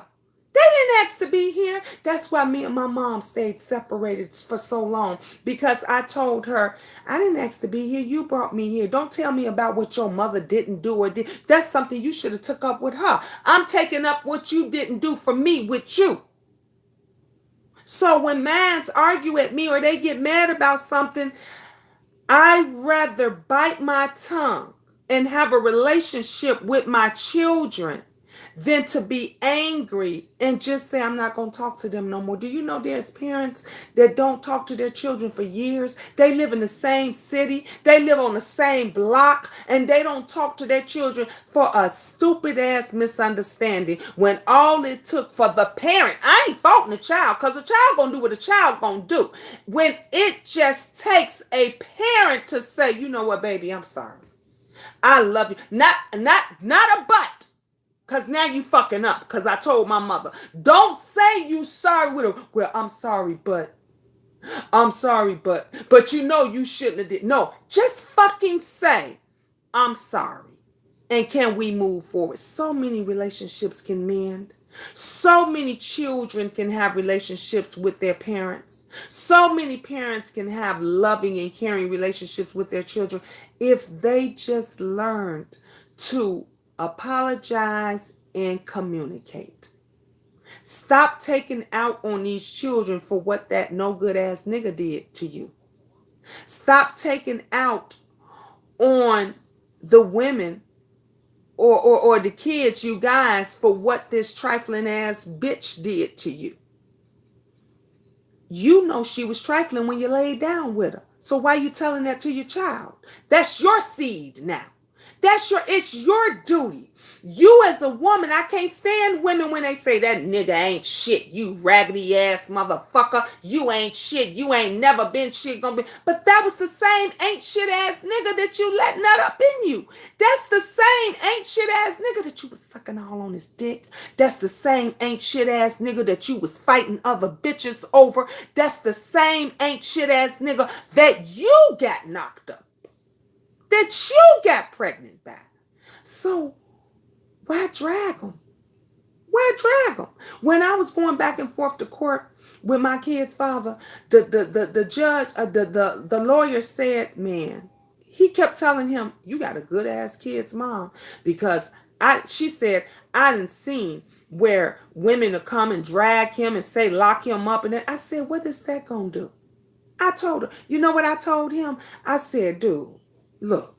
They didn't ask to be here. That's why me and my mom stayed separated for so long, because I told her, I didn't ask to be here. You brought me here. Don't tell me about what your mother didn't do or did. That's something you should have took up with her. I'm taking up what you didn't do for me with you. So when mans argue at me or they get mad about something, I'd rather bite my tongue and have a relationship with my children than to be angry and just say, I'm not going to talk to them no more. Do you know there's parents that don't talk to their children for years? They live in the same city. They live on the same block, and they don't talk to their children for a stupid ass misunderstanding, when all it took for the parent, I ain't faulting the child, because the child going to do what the child going to do. When it just takes a parent to say, you know what, baby, I'm sorry. I love you. Not a but. Because now you fucking up. Because I told my mother, don't say you sorry with her. Well, I'm sorry, but you know you shouldn't have did. No, just fucking say, I'm sorry. And can we move forward? So many relationships can mend. So many children can have relationships with their parents. So many parents can have loving and caring relationships with their children if they just learned to apologize and communicate. Stop taking out on these children for what that no good ass nigga did to you. Stop taking out on the women or the kids, you guys, for what this trifling ass bitch did to you. You know she was trifling when you laid down with her. So why you telling that to your child? That's your seed now. It's your duty. You as a woman, I can't stand women when they say that nigga ain't shit. You raggedy ass motherfucker. You ain't shit. You ain't never been shit gonna be. But that was the same ain't shit ass nigga that you let nut up in you. That's the same ain't shit ass nigga that you was sucking all on his dick. That's the same ain't shit ass nigga that you was fighting other bitches over. That's the same ain't shit ass nigga that you got knocked up, that you got pregnant by. So why drag them? Why drag them? When I was going back and forth to court with my kid's father, the judge, the lawyer said, man, he kept telling him, you got a good ass kid's mom, because she said, I didn't seen where women will come and drag him and say lock him up, and I said, what is that gonna do? I told her, you know what I told him? I said, dude, look,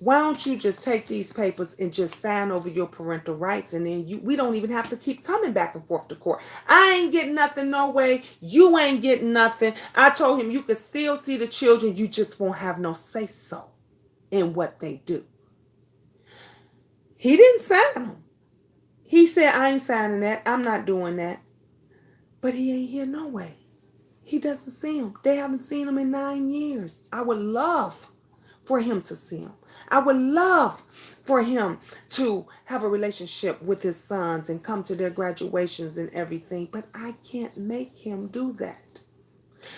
why don't you just take these papers and just sign over your parental rights, and then we don't even have to keep coming back and forth to court. I ain't getting nothing no way. You ain't getting nothing. I told him you could still see the children. You just won't have no say so. in what they do. He didn't sign them. He said, I ain't signing that. I'm not doing that. But he ain't here no way. He doesn't see him. They haven't seen him in 9 years. I would love for him to see him. I would love for him to have a relationship with his sons and come to their graduations and everything. But I can't make him do that.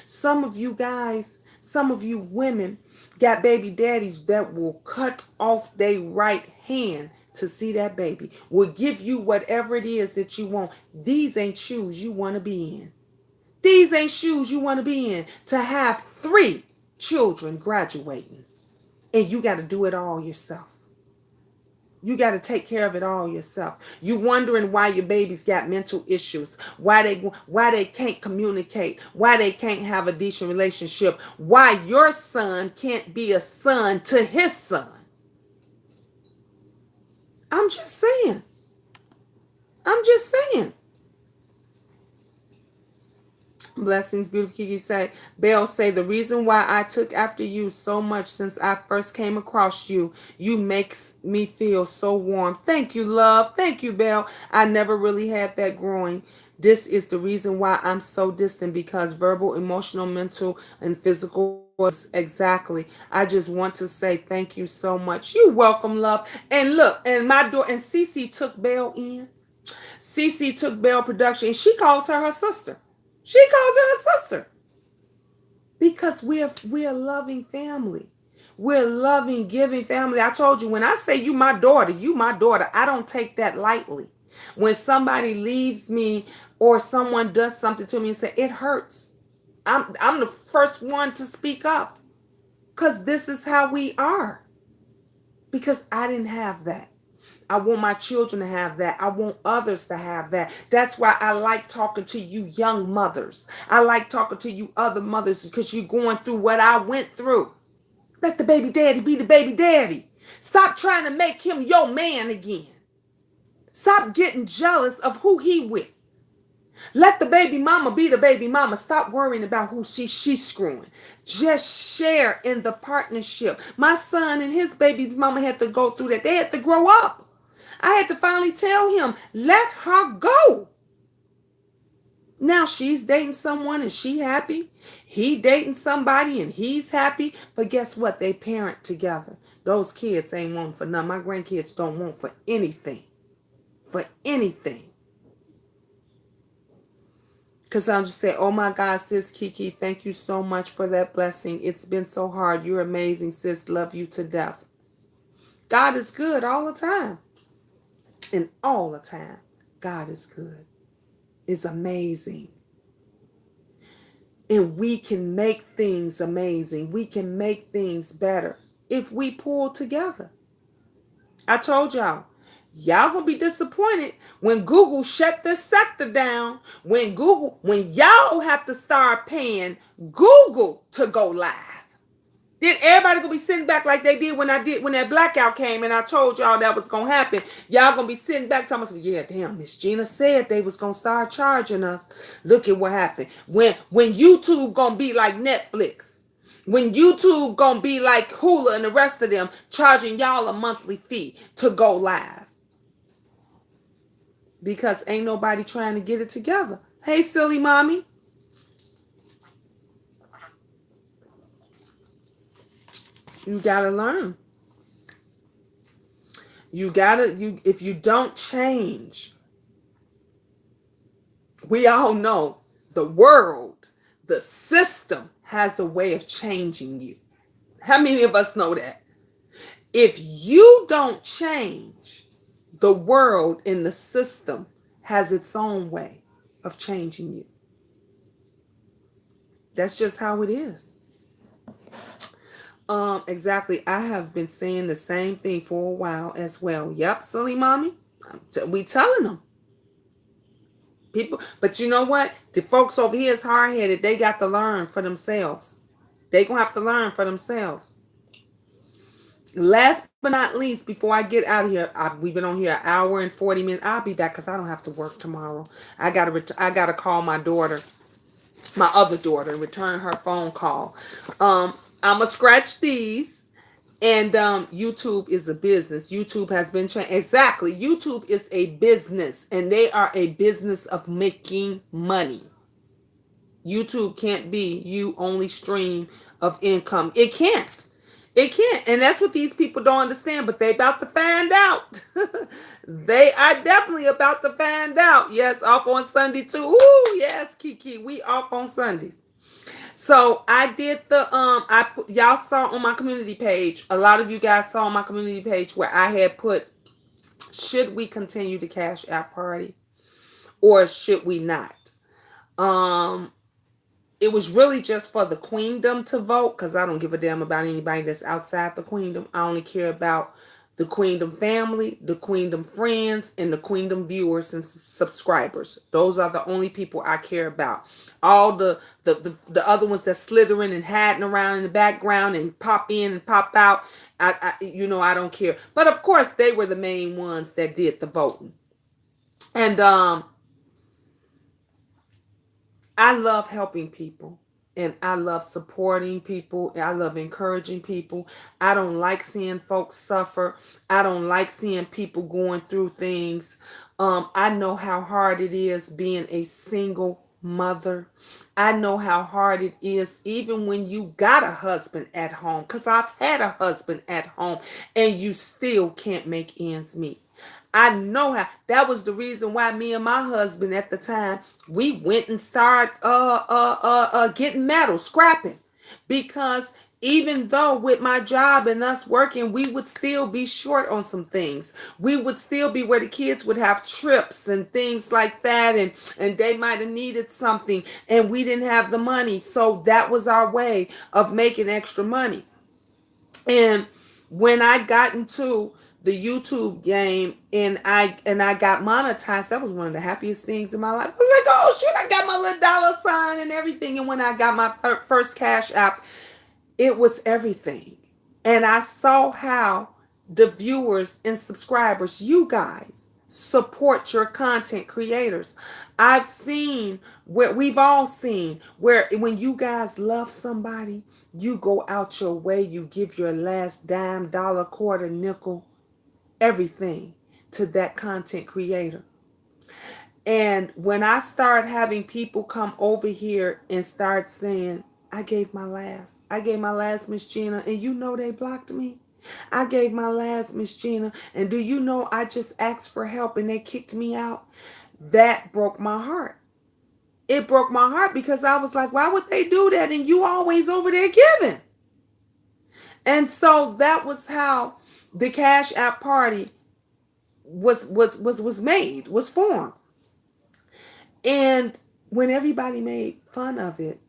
Some of you guys, some of you women got baby daddies that will cut off their right hand to see that baby. Will give you whatever it is that you want. These ain't shoes you want to be in. These ain't shoes you want to be in. To have 3 children graduating and you got to do it all yourself. You got to take care of it all yourself. You wondering why your babies got mental issues, why they can't communicate, why they can't have a decent relationship, why your son can't be a son to his son. I'm just saying. I'm just saying. Blessings, beautiful Kiki say. Belle say, the reason why I took after you so much since I first came across you, you makes me feel so warm. Thank you, love. Thank you, Belle. I never really had that growing. This is the reason why I'm so distant, because verbal, emotional, mental, and physical abuse. Exactly. I just want to say thank you so much. You welcome, love. And look, and my door, and Cece took Belle in. Cece took Belle Production, and she calls her sister. She calls her sister because we're a loving family. We're a loving, giving family. I told you, when I say you my daughter, you my daughter. I don't take that lightly. When somebody leaves me or someone does something to me and say it hurts, I'm the first one to speak up, because this is how we are. Because I didn't have that. I want my children to have that. I want others to have that. That's why I like talking to you young mothers. I like talking to you other mothers, because you're going through what I went through. Let the baby daddy be the baby daddy. Stop trying to make him your man again. Stop getting jealous of who he with. Let the baby mama be the baby mama. Stop worrying about who she's screwing. Just share in the partnership. My son and his baby mama had to go through that. They had to grow up. I had to finally tell him, let her go. Now she's dating someone and she happy. He dating somebody and he's happy. But guess what? They parent together. Those kids ain't wanting for nothing. My grandkids don't want for anything. For anything. Because I'll just say, oh my God, sis Kiki, thank you so much for that blessing. It's been so hard. You're amazing, sis. Love you to death. God is good all the time. And all the time, God is good. It's amazing. And we can make things amazing. We can make things better if we pull together. I told y'all gonna be disappointed when Google shut this sector down. When y'all have to start paying Google to go live. Then everybody gonna be sitting back like they did when that blackout came, and I told y'all that was gonna happen. Y'all gonna be sitting back telling us, yeah, damn, Miss Gina said they was gonna start charging us. Look at what happened. When YouTube gonna be like Netflix. When YouTube gonna be like Hulu and the rest of them, charging y'all a monthly fee to go live. Because ain't nobody trying to get it together. Hey, silly mommy. You gotta learn. If you don't change, we all know the world, the system has a way of changing you. How many of us know that? If you don't change, the world and the system has its own way of changing you. That's just how it is. Exactly. I have been saying the same thing for a while as well. Yep, silly mommy. We telling them. People, but you know what? The folks over here is hard-headed. They got to learn for themselves. They gonna have to learn for themselves. Last but not least, before I get out of here, we've been on here an hour and 40 minutes. I'll be back because I don't have to work tomorrow. I gotta call my daughter, my other daughter, and return her phone call. I'ma scratch these. And YouTube is a business. YouTube has been changed. Exactly. YouTube is a business, and they are a business of making money. YouTube can't be you only stream of income. It can't. It can't. And that's what these people don't understand, but they about to find out. They are definitely about to find out. Yes, off on Sunday too. Ooh, yes, Kiki, we off on Sundays. So I did the y'all saw on my community page. A lot of you guys saw on my community page where I had put, should we continue the Cash App party or should we not? Um it was really just for the queendom to vote, because I don't give a damn about anybody that's outside the queendom. I only care about the queendom family, the queendom friends, and the queendom viewers and subscribers. Those are the only people I care about. All the other ones that's slithering and hiding around in the background and pop in and pop out, I don't care. But of course they were the main ones that did the voting. And I love helping people, and I love supporting people. I love encouraging people. I don't like seeing folks suffer. I don't like seeing people going through things. I know how hard it is being a single mother. I know how hard it is even when you got a husband at home, because I've had a husband at home, and you still can't make ends meet. I know how. That was the reason why me and my husband at the time, we went and started getting metal, scrapping, because even though with my job and us working, we would still be short on some things. We would still be where the kids would have trips and things like that, and they might have needed something, and we didn't have the money. So that was our way of making extra money. And when I got into the YouTube game and I got monetized, that was one of the happiest things in my life. I was like, oh shit, I got my little dollar sign and everything. And when I got my first Cash App, it was everything. And I saw how the viewers and subscribers, you guys, support your content creators. I've seen where we've all seen where when you guys love somebody, you go out your way, you give your last dime, dollar, quarter, nickel, everything to that content creator. And when I start having people come over here and start saying, I gave my last, Miss Gina, and you know they blocked me. I gave my last, Miss Gina, and do you know I just asked for help and they kicked me out? That broke my heart. It broke my heart because I was like, why would they do that? And you always over there giving. And so that was how the Cash App party was made, was formed. And when everybody made fun of it,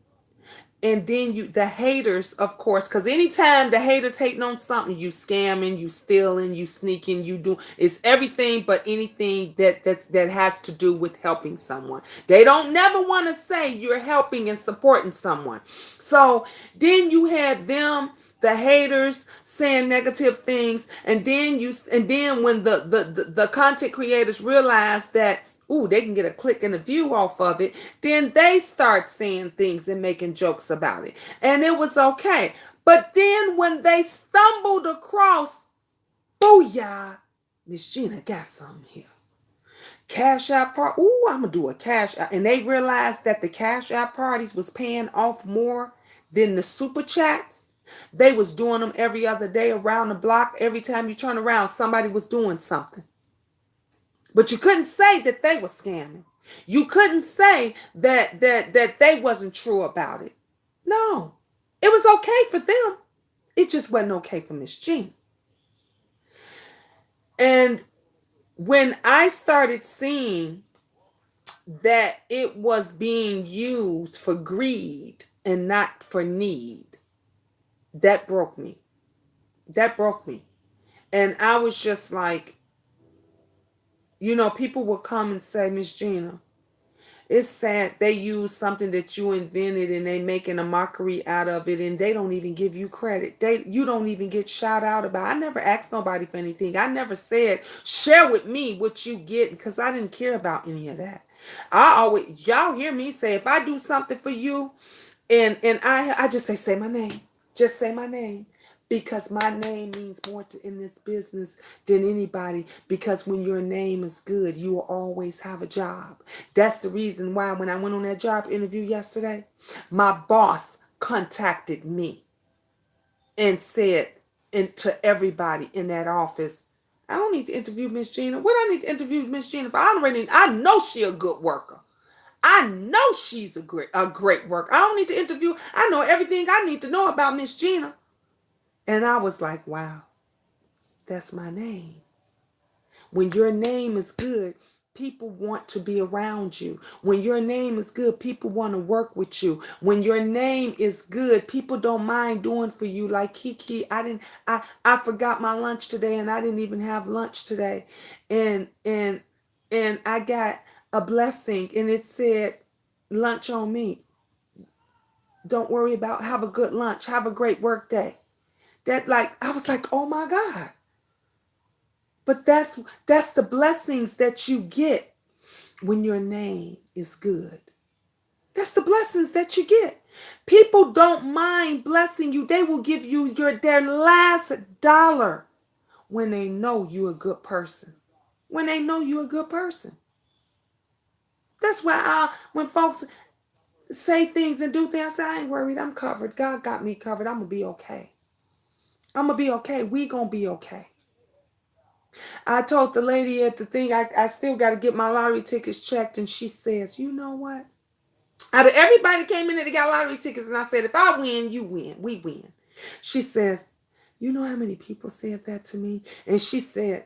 and then the haters, of course, because anytime the haters hating on something, you scamming, you stealing, you sneaking, you do, it's everything but anything that has to do with helping someone. They don't never want to say you're helping and supporting someone. So then you had them, the haters, saying negative things, and then when the content creators realize that, ooh, they can get a click and a view off of it, then they start saying things and making jokes about it. And it was okay. But then when they stumbled across, booyah, Miss Gina got something here. Cash App party. Ooh, I'm going to do a Cash App. And they realized that the Cash App parties was paying off more than the Super Chats. They was doing them every other day around the block. Every time you turn around, somebody was doing something. But you couldn't say that they were scamming. You couldn't say that they wasn't true about it. No. It was okay for them. It just wasn't okay for Miss Jean. And when I started seeing that it was being used for greed and not for need, that broke me. That broke me. And I was just like, people would come and say, Miss Gina, it's sad they use something that you invented and they making a mockery out of it, and they don't even give you credit. You don't even get shout out about it. I never asked nobody for anything. I never said share with me what you get, because I didn't care about any of that. Y'all hear me say, if I do something for you and I just say my name. Just say my name. because my name means more in this business than anybody, because when your name is good, you will always have a job. That's the reason why when I went on that job interview yesterday, my boss contacted me and said, and to everybody in that office, I don't need to interview Miss Gina. What I need to interview Miss Gina for? I know she a good worker. I know she's a great worker. I don't need to interview. I know everything I need to know about Miss Gina. And I was like, wow, that's my name. When your name is good, people want to be around you. When your name is good, people want to work with you. When your name is good, people don't mind doing for you. Like Kiki, I forgot my lunch today and I didn't even have lunch today. And I got a blessing and it said lunch on me. Don't worry about, have a good lunch. Have a great work day. That, like, I was like, oh my God. But that's the blessings that you get when your name is good. That's the blessings that you get. People don't mind blessing you. They will give you their last dollar when they know you're a good person. When they know you're a good person. That's why when folks say things and do things, I say, I ain't worried. I'm covered. God got me covered. I'm going to be okay. I'm going to be okay. We going to be okay. I told the lady at the thing, I still got to get my lottery tickets checked. And she says, you know what? Out of everybody that came in there, they got lottery tickets. And I said, if I win, you win. We win. She says, you know how many people said that to me? And she said,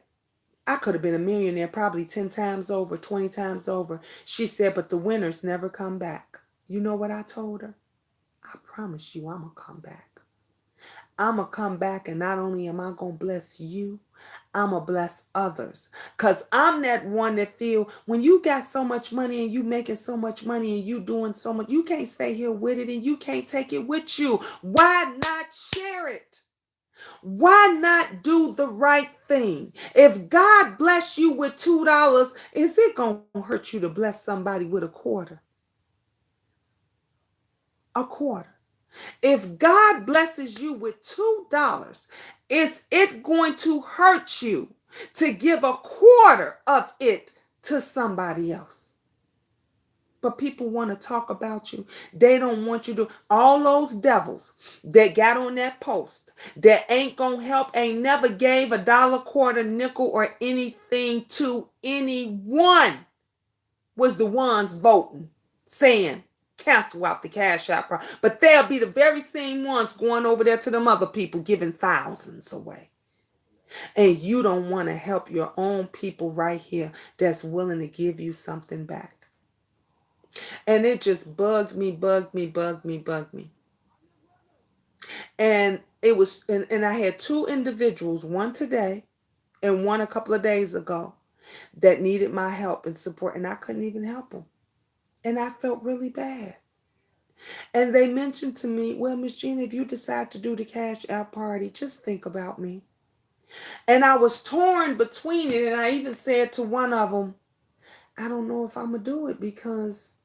I could have been a millionaire probably 10 times over, 20 times over. She said, but the winners never come back. You know what I told her? I promise you I'm going to come back. I'm going to come back, and not only am I going to bless you, I'm going to bless others. Because I'm that one that feel when you got so much money and you making so much money and you doing so much, you can't stay here with it and you can't take it with you. Why not share it? Why not do the right thing? If God bless you with $2, is it going to hurt you to bless somebody with a quarter? A quarter. If God blesses you with $2, is it going to hurt you to give a quarter of it to somebody else? But people want to talk about you. They don't want you to. All those devils that got on that post that ain't going to help, ain't never gave a dollar, quarter, nickel, or anything to anyone, was the ones voting, saying, cancel out the Cash App. But they'll be the very same ones going over there to them other people giving thousands away. And you don't want to help your own people right here that's willing to give you something back. And it just bugged me. And it was, and I had two individuals, one today and one a couple of days ago, that needed my help and support, and I couldn't even help them. And I felt really bad. And they mentioned to me, well, Miss Gina, if you decide to do the Cash App party, just think about me. And I was torn between it. And I even said to one of them, I don't know if I'm going to do it because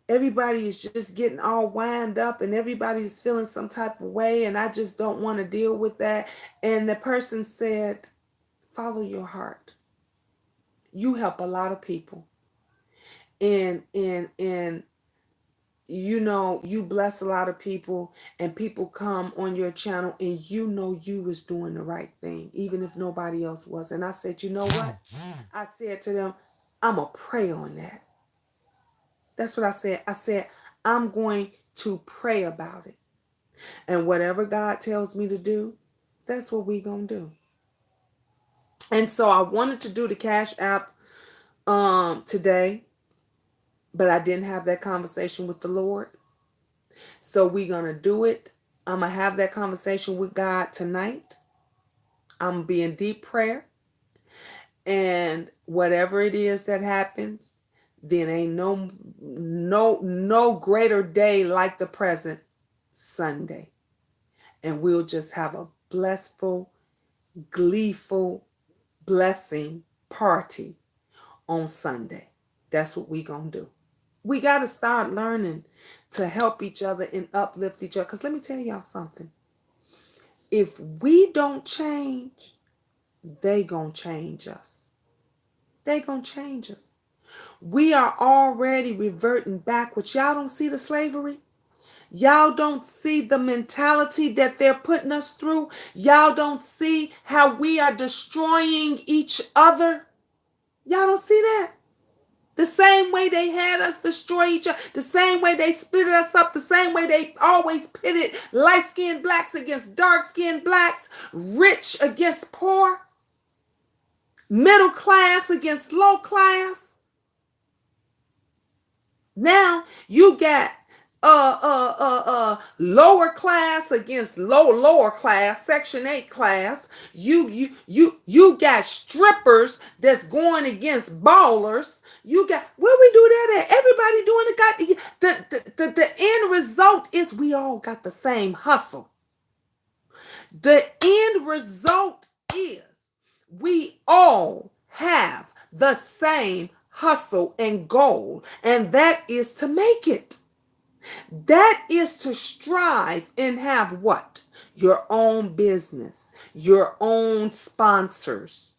everybody is just getting all wind up and everybody's feeling some type of way. And I just don't want to deal with that. And the person said, follow your heart. You help a lot of people. And you know, you bless a lot of people and people come on your channel and you know you was doing the right thing, even if nobody else was. And I said, you know what? I said to them, I'm going to pray on that. That's what I said. I said, I'm going to pray about it. And whatever God tells me to do, that's what we going to do. And so I wanted to do the Cash App today, but I didn't have that conversation with the Lord. So we're going to do it. I'm going to have that conversation with God tonight. I'm going to be in deep prayer. And whatever it is that happens, then ain't no greater day like the present Sunday. And we'll just have a blissful, gleeful, blessing party on Sunday. That's what we going to do. We got to start learning to help each other and uplift each other. Because let me tell y'all something. If we don't change, they gonna change us. They gonna change us. We are already reverting backwards. Y'all don't see the slavery? Y'all don't see the mentality that they're putting us through? Y'all don't see how we are destroying each other? Y'all don't see that? The same way they had us destroy each other, the same way they split us up, the same way they always pitted light-skinned blacks against dark-skinned blacks, rich against poor, middle class against low class. Now you got lower class against lower class, section 8 class. You got strippers that's going against ballers. You got, where we do that at? Everybody doing the end result is we all got the same hustle. The end result is we all have the same hustle and goal, and that is to make it. That is to strive and have what? Your own business, your own sponsors.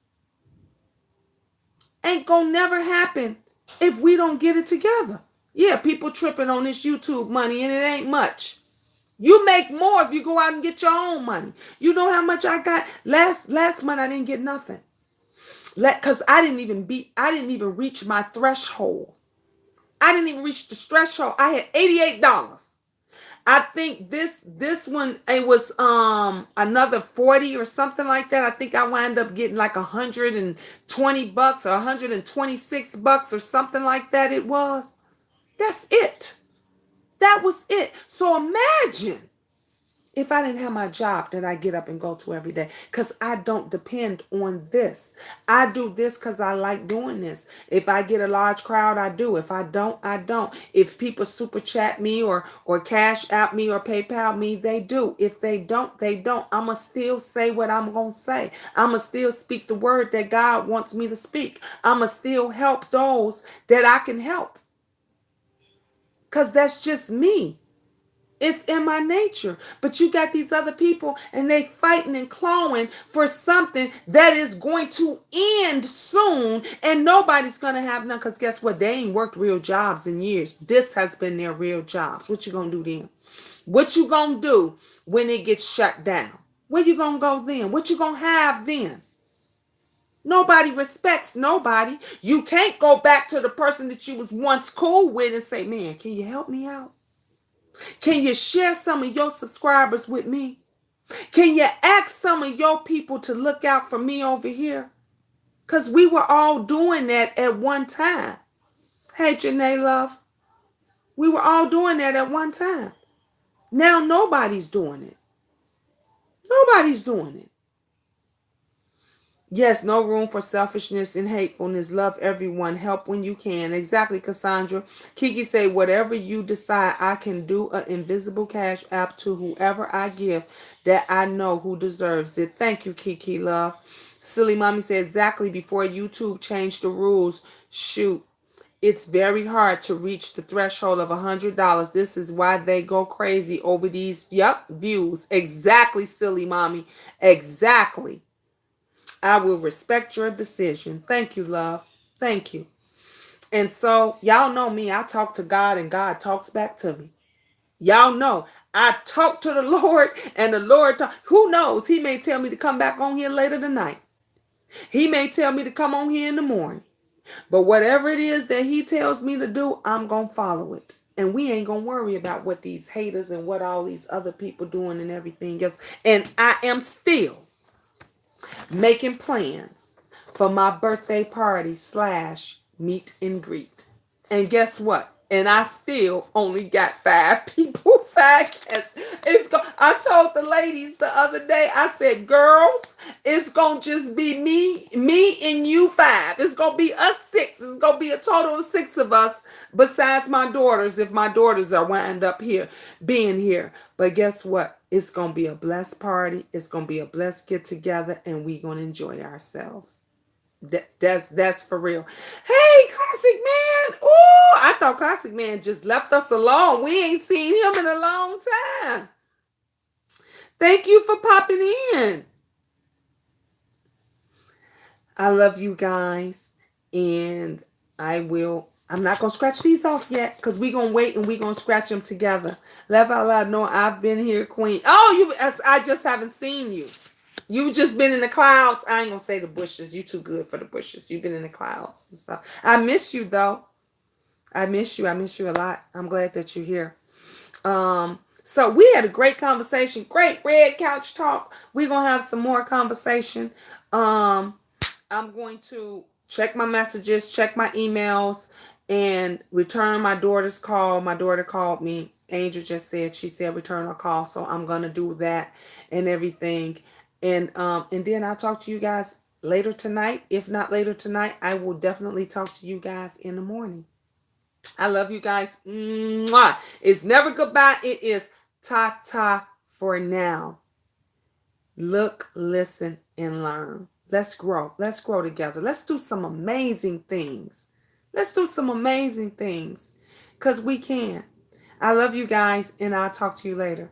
Ain't gonna never happen if we don't get it together. Yeah, people tripping on this YouTube money and it ain't much. You make more if you go out and get your own money. You know how much I got? Last month I didn't get nothing. Cause I didn't even reach my threshold. I didn't even reach the threshold. I had $88. I think this one, it was another 40 or something like that. I think I wound up getting like $120 or $126 or something like that it was. That's it. That was it. So imagine if I didn't have my job that I get up and go to every day, because I don't depend on this. I do this because I like doing this. If I get a large crowd, I do. If I don't, I don't. If people super chat me or cash app me or PayPal me, they do. If they don't, they don't. I'ma still say what I'm gonna say. I'ma still speak the word that God wants me to speak. I'ma still help those that I can help, because that's just me. It's in my nature. But you got these other people and they fighting and clawing for something that is going to end soon, and nobody's going to have none, because guess what? They ain't worked real jobs in years. This has been their real jobs. What you going to do then? What you going to do when it gets shut down? Where you going to go then? What you going to have then? Nobody respects nobody. You can't go back to the person that you was once cool with and say, man, can you help me out? Can you share some of your subscribers with me? Can you ask some of your people to look out for me over here? Because we were all doing that at one time. Hey, Janae Love. We were all doing that at one time. Now nobody's doing it. Nobody's doing it. Yes, no room for selfishness and hatefulness. Love everyone. Help when you can. Exactly, Cassandra. Kiki say, whatever you decide, I can do an invisible cash app to whoever I give that I know who deserves it. Thank you, Kiki, love. Silly Mommy said, exactly, before YouTube changed the rules. Shoot. It's very hard to reach the threshold of $100. This is why they go crazy over these, views. Exactly, Silly Mommy. Exactly. I will respect your decision. Thank you, love. Thank you. And so, y'all know me. I talk to God and God talks back to me. Y'all know I talk to the Lord and the Lord who knows? He may tell me to come back on here later tonight. He may tell me to come on here in the morning. But whatever it is that he tells me to do, I'm going to follow it. And we ain't going to worry about what these haters and what all these other people doing and everything else. And I am still making plans for my birthday party / meet and greet. And guess what? And I still only got 5 people, 5 guests. I told the ladies the other day, I said, girls, it's going to just be me and you 5. It's going to be us 6. It's going to be a total of 6 of us besides my daughters, if my daughters are wound up here, being here. But guess what? It's going to be a blessed party. It's going to be a blessed get together, and we're going to enjoy ourselves. That's for real. Hey, Classic Man. Ooh, I thought Classic Man just left us alone. We ain't seen him in a long time. Thank you for popping in. I love you guys. And I'm not going to scratch these off yet because we're going to wait and we're going to scratch them together. Laugh out loud. No, I've been here, Queen. Oh, I just haven't seen you. You've just been in the clouds. I ain't going to say the bushes. You too good for the bushes. You've been in the clouds and stuff. I miss you, though. I miss you. I miss you a lot. I'm glad that you're here. So we had a great conversation. Great red couch talk. We're gonna have some more conversation. I'm going to check my messages, check my emails, and return my daughter's call. My daughter called me. Angel just said, she said return her call. So I'm gonna do that and everything. And then I'll talk to you guys later tonight. If not later tonight, I will definitely talk to you guys in the morning. I love you guys. Mwah. It's never goodbye. It is ta-ta for now. Look, listen, and learn. Let's grow. Let's grow together. Let's do some amazing things. Let's do some amazing things because we can. I love you guys, and I'll talk to you later.